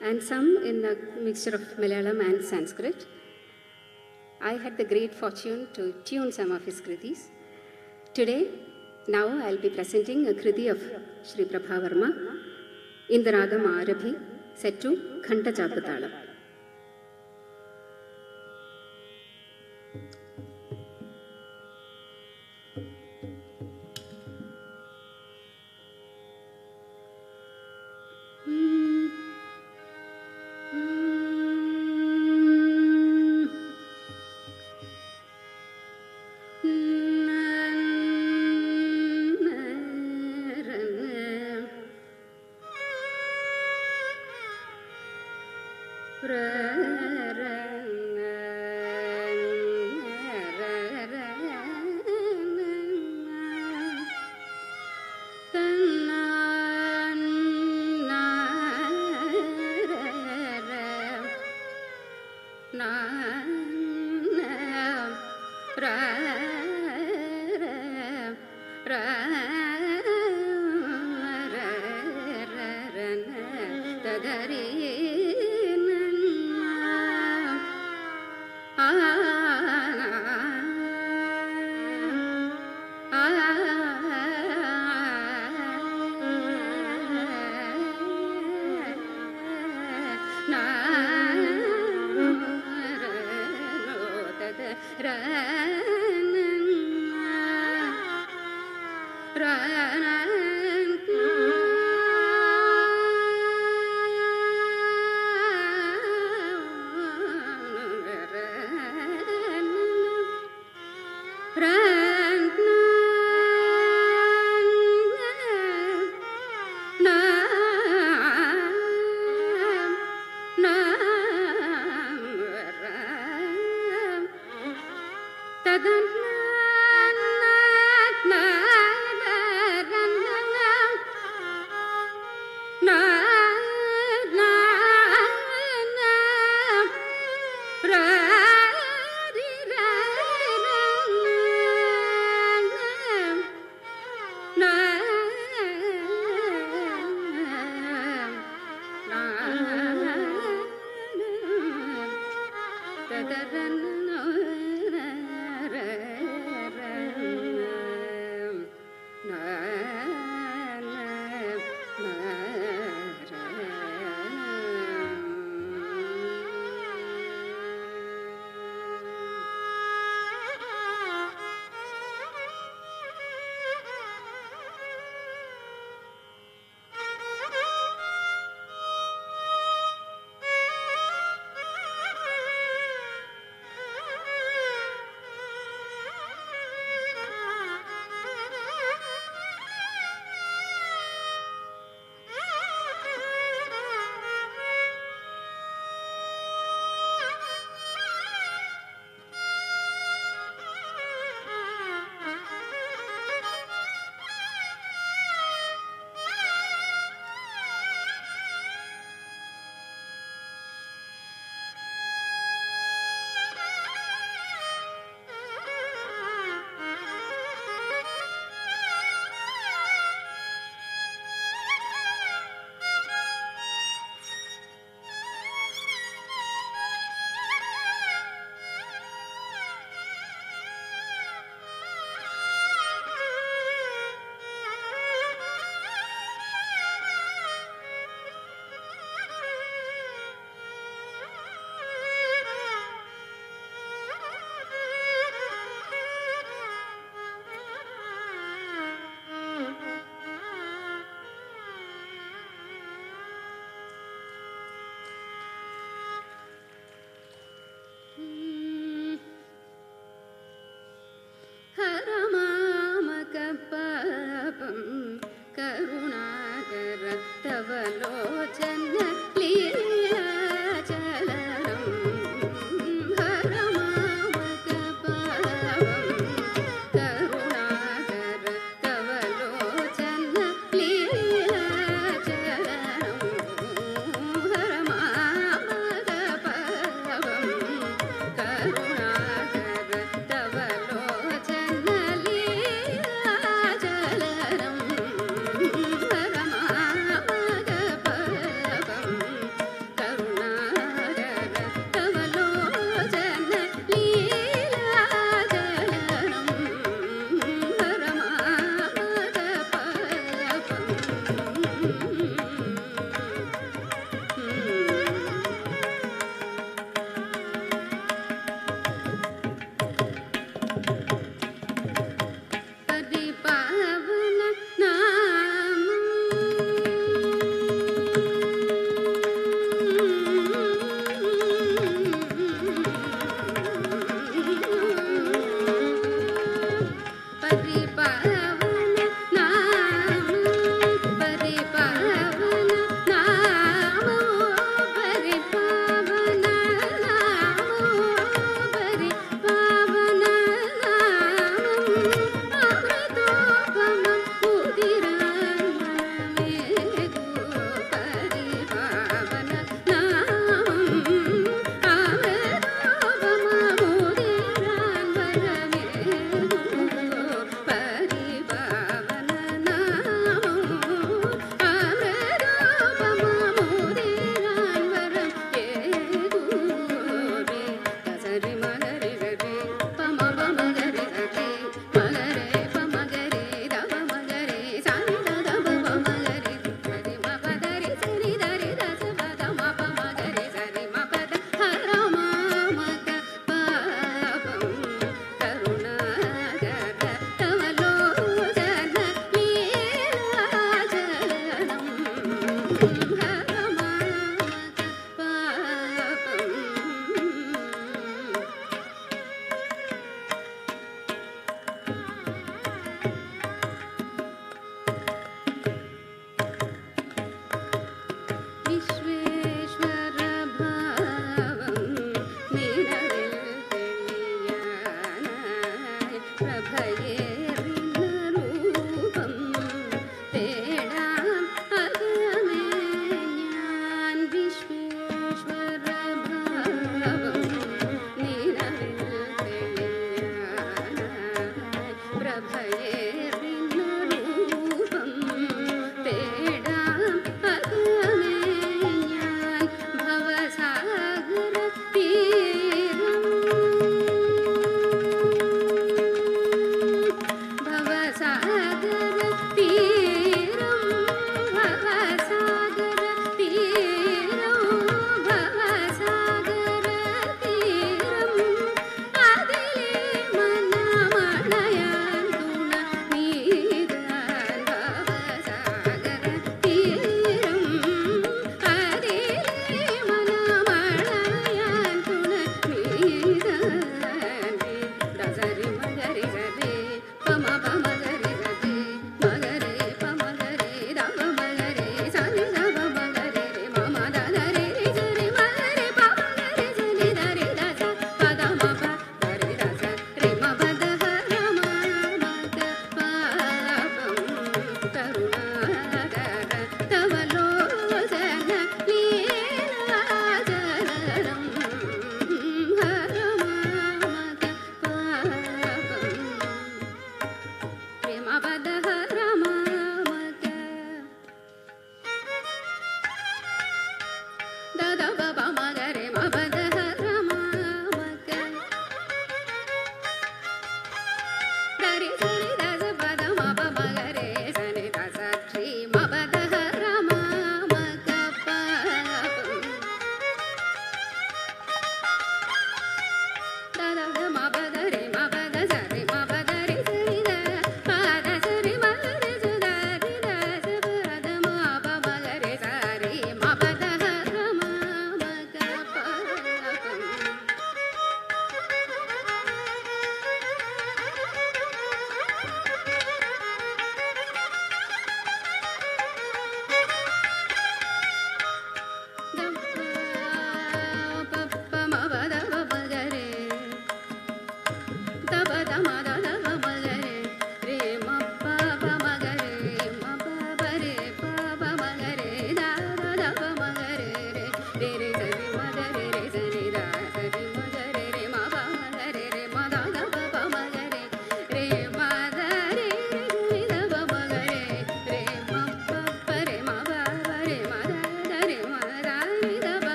and some in a mixture of Malayalam and Sanskrit. I had the great fortune to tune some of his kritis. Today, Now I'll be presenting a Kriti of Sri Prabha Varma in the Ragam Arabhi, set to Khanta Chapatalam.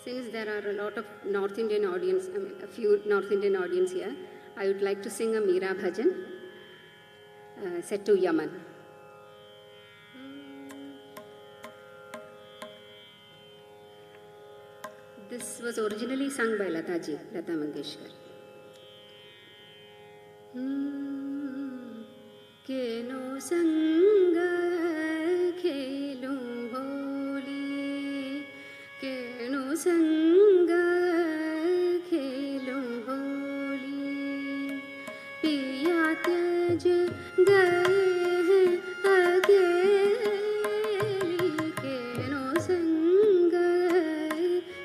Since there are a lot of North Indian audience, a few North Indian audience here, I would like to sing a Meera Bhajan set to Yaman. This was originally sung by Lata Mangeshkar. Keno sanga khelu holi, keno sanga khelu holi, piya tej gaye hain अकेली, keno sanga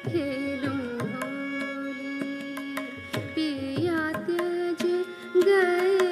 khelu holi, piya tej gaye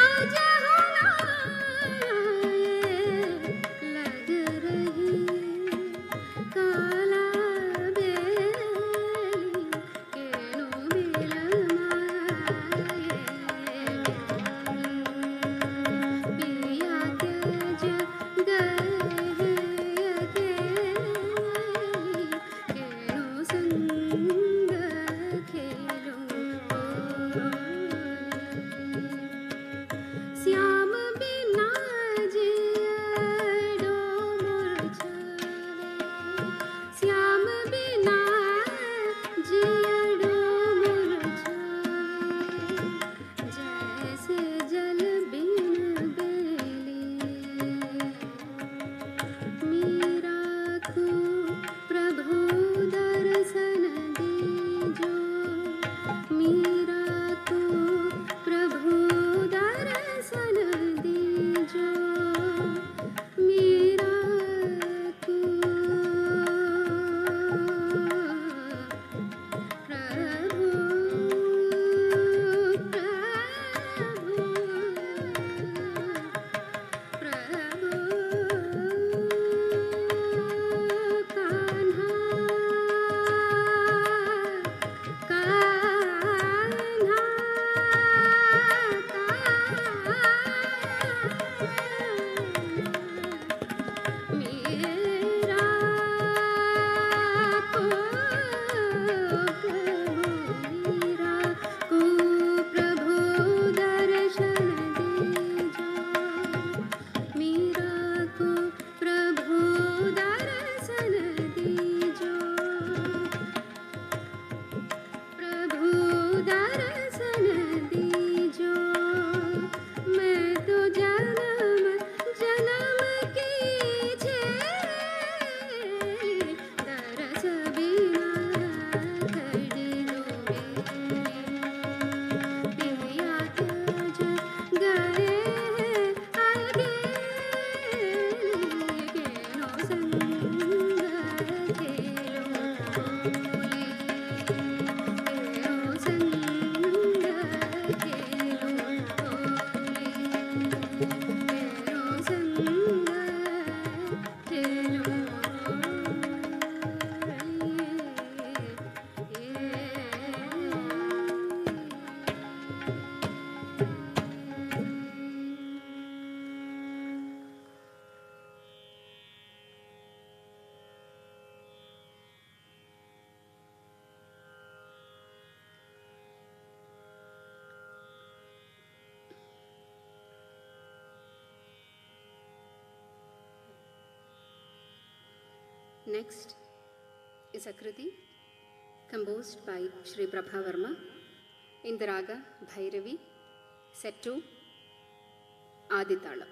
आजा Next is a Kriti composed by Shri Prabha Verma in the raga Bhairavi, set to Aditala.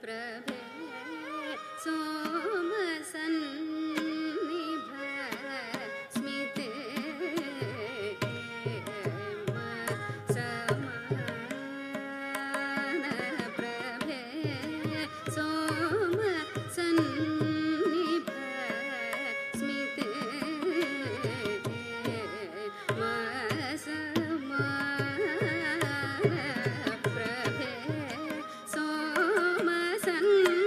प्रभे सोम सन्निभ स्मिते समान प्रभे सोम सन्निभ स्मिते समान प्रभे सोम सन्निभ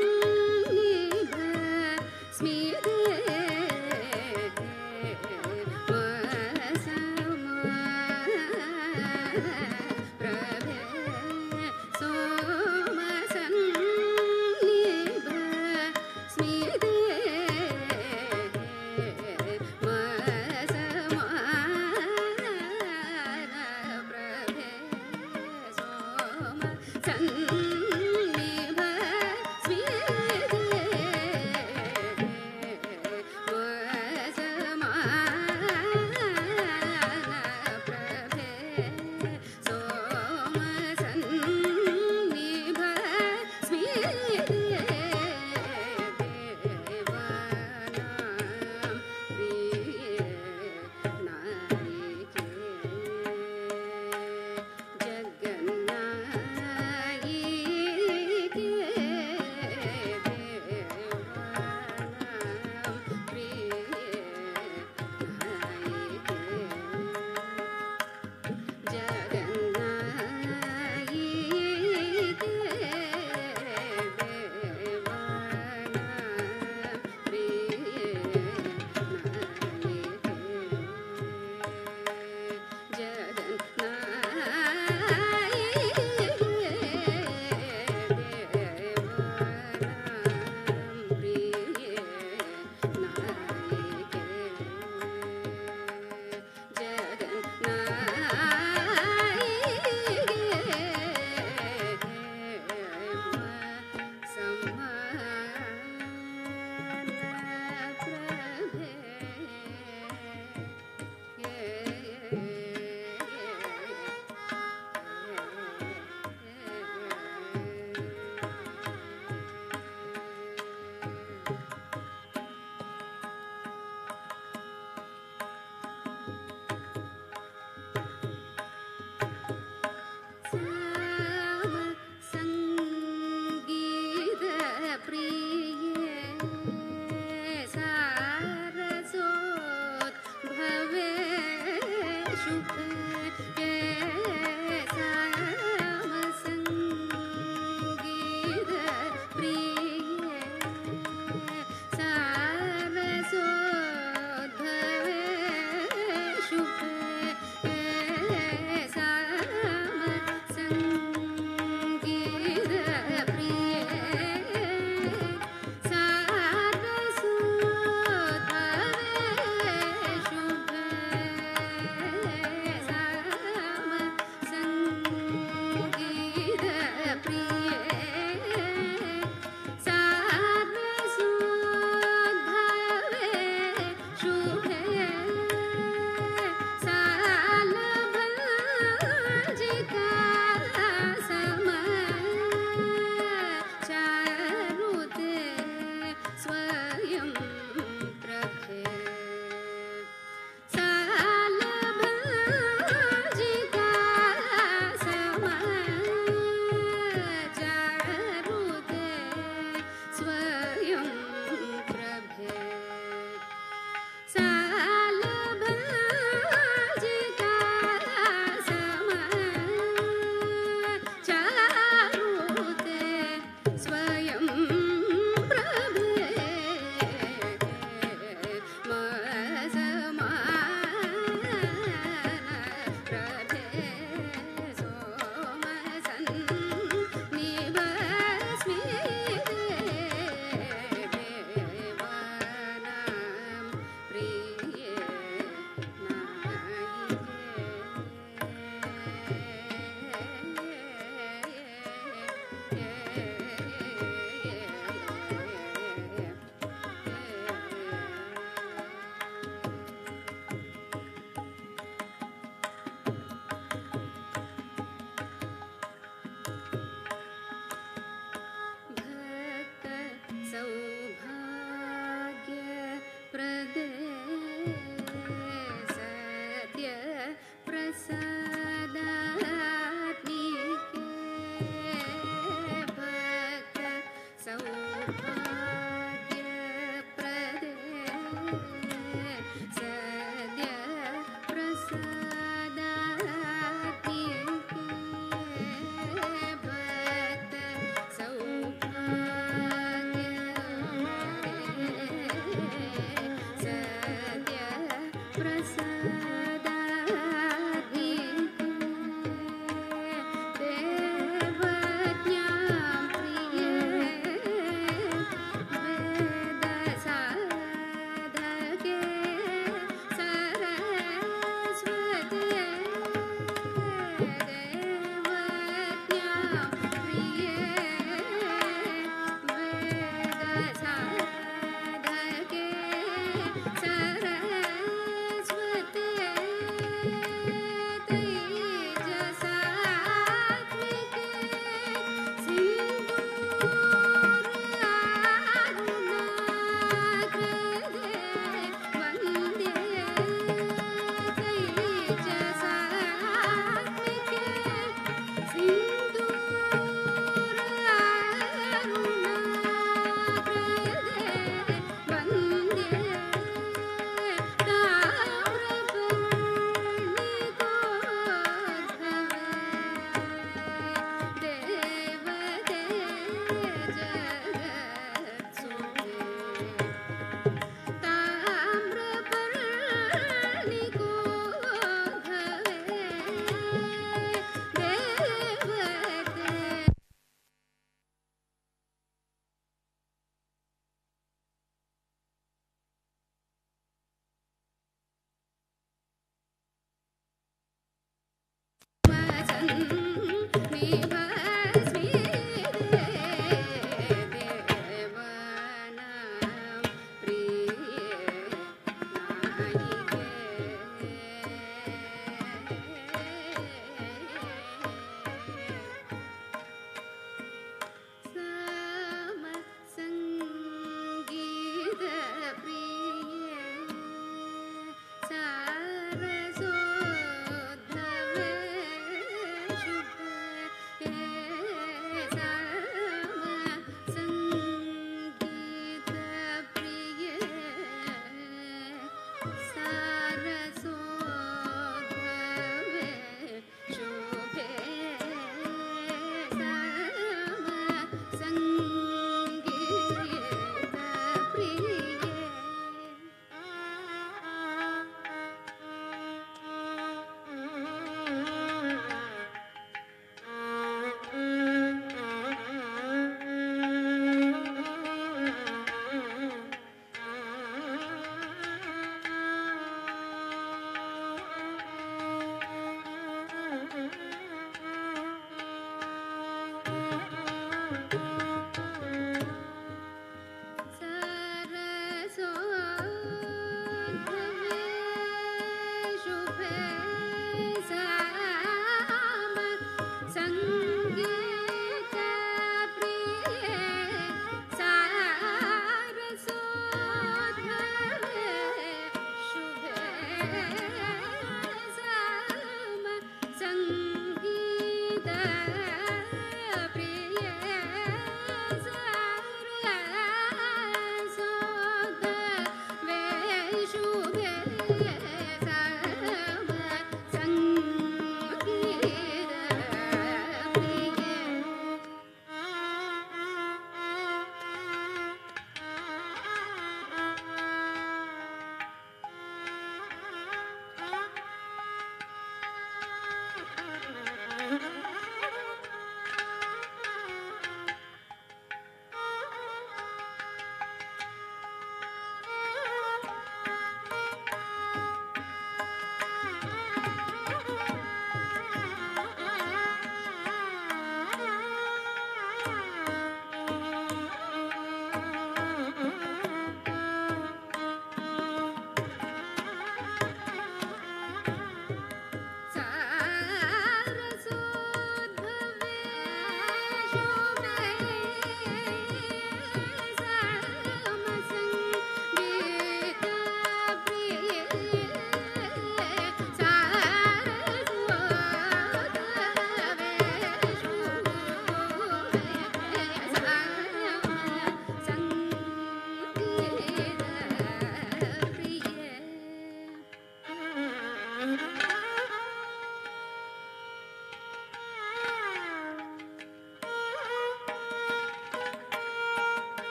सौभाग्यप्रदे सत्यप्रसादात्मिके भक्त सौभाग्यप्रदे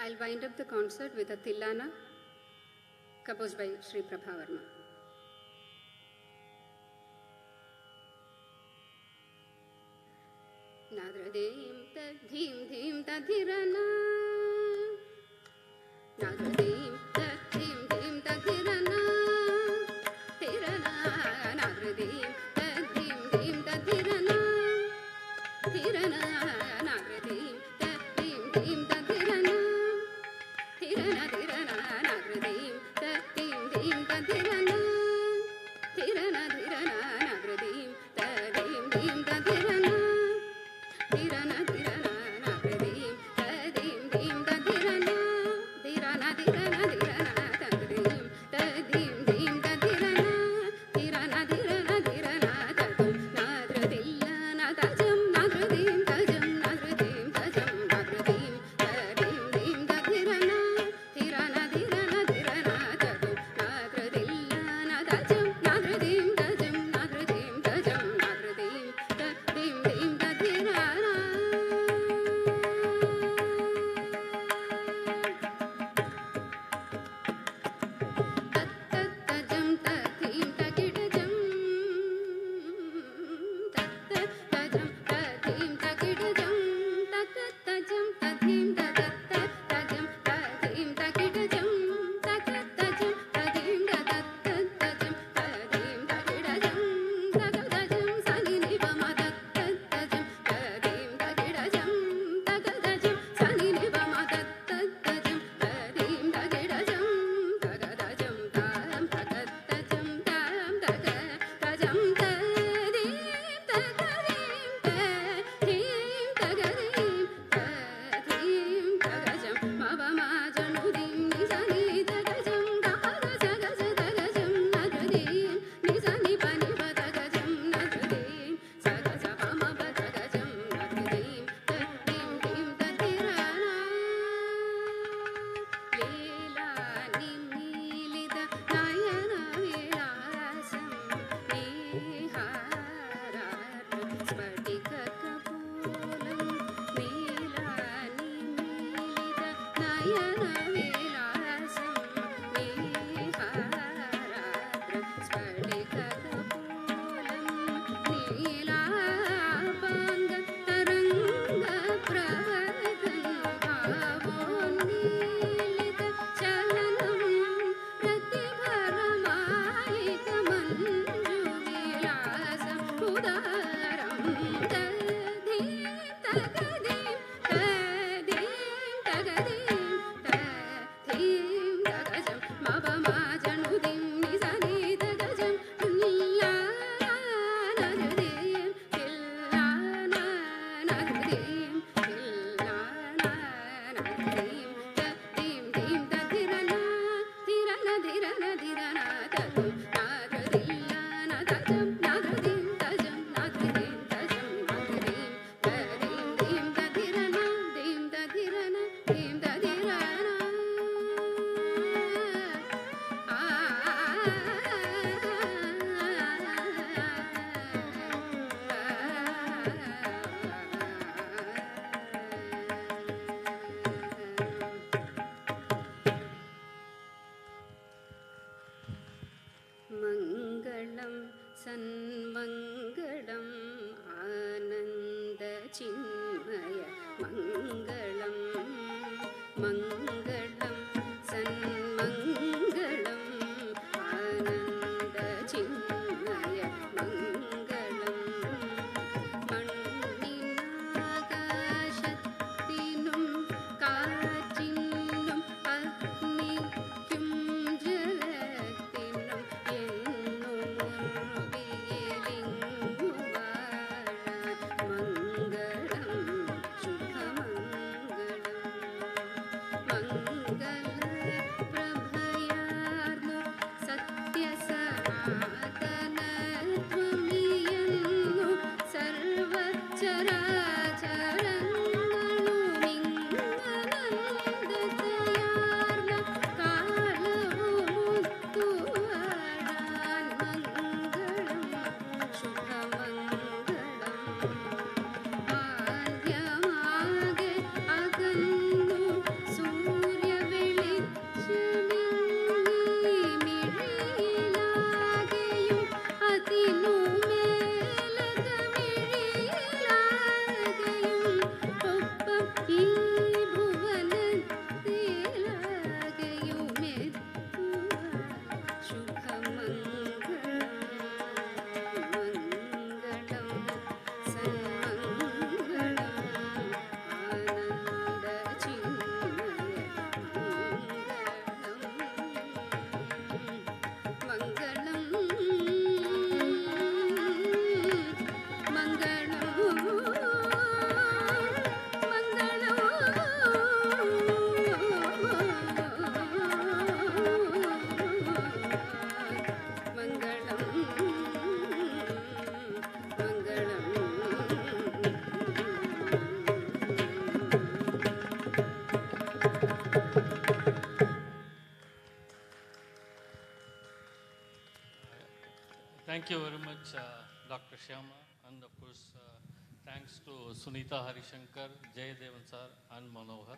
I'll wind up the concert with a Tillana composed by Sri Prabha Verma. Nadra deem ta dheem dheem ta dhirana സൂര്യവെളി Thank you very much, Dr. Shyama, and of course, thanks to Sunita Harishankar, Jayadevan sir, and Manohar.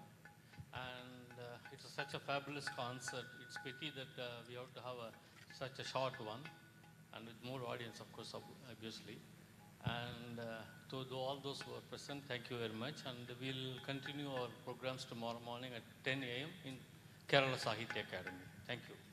And it's such a fabulous concert. It's pity that we have to have such a short one, and with more audience, of course, obviously. And to all those who are present, thank you very much. And we'll continue our programs tomorrow morning at 10 a.m. in Kerala Sahitya Academy. Thank you.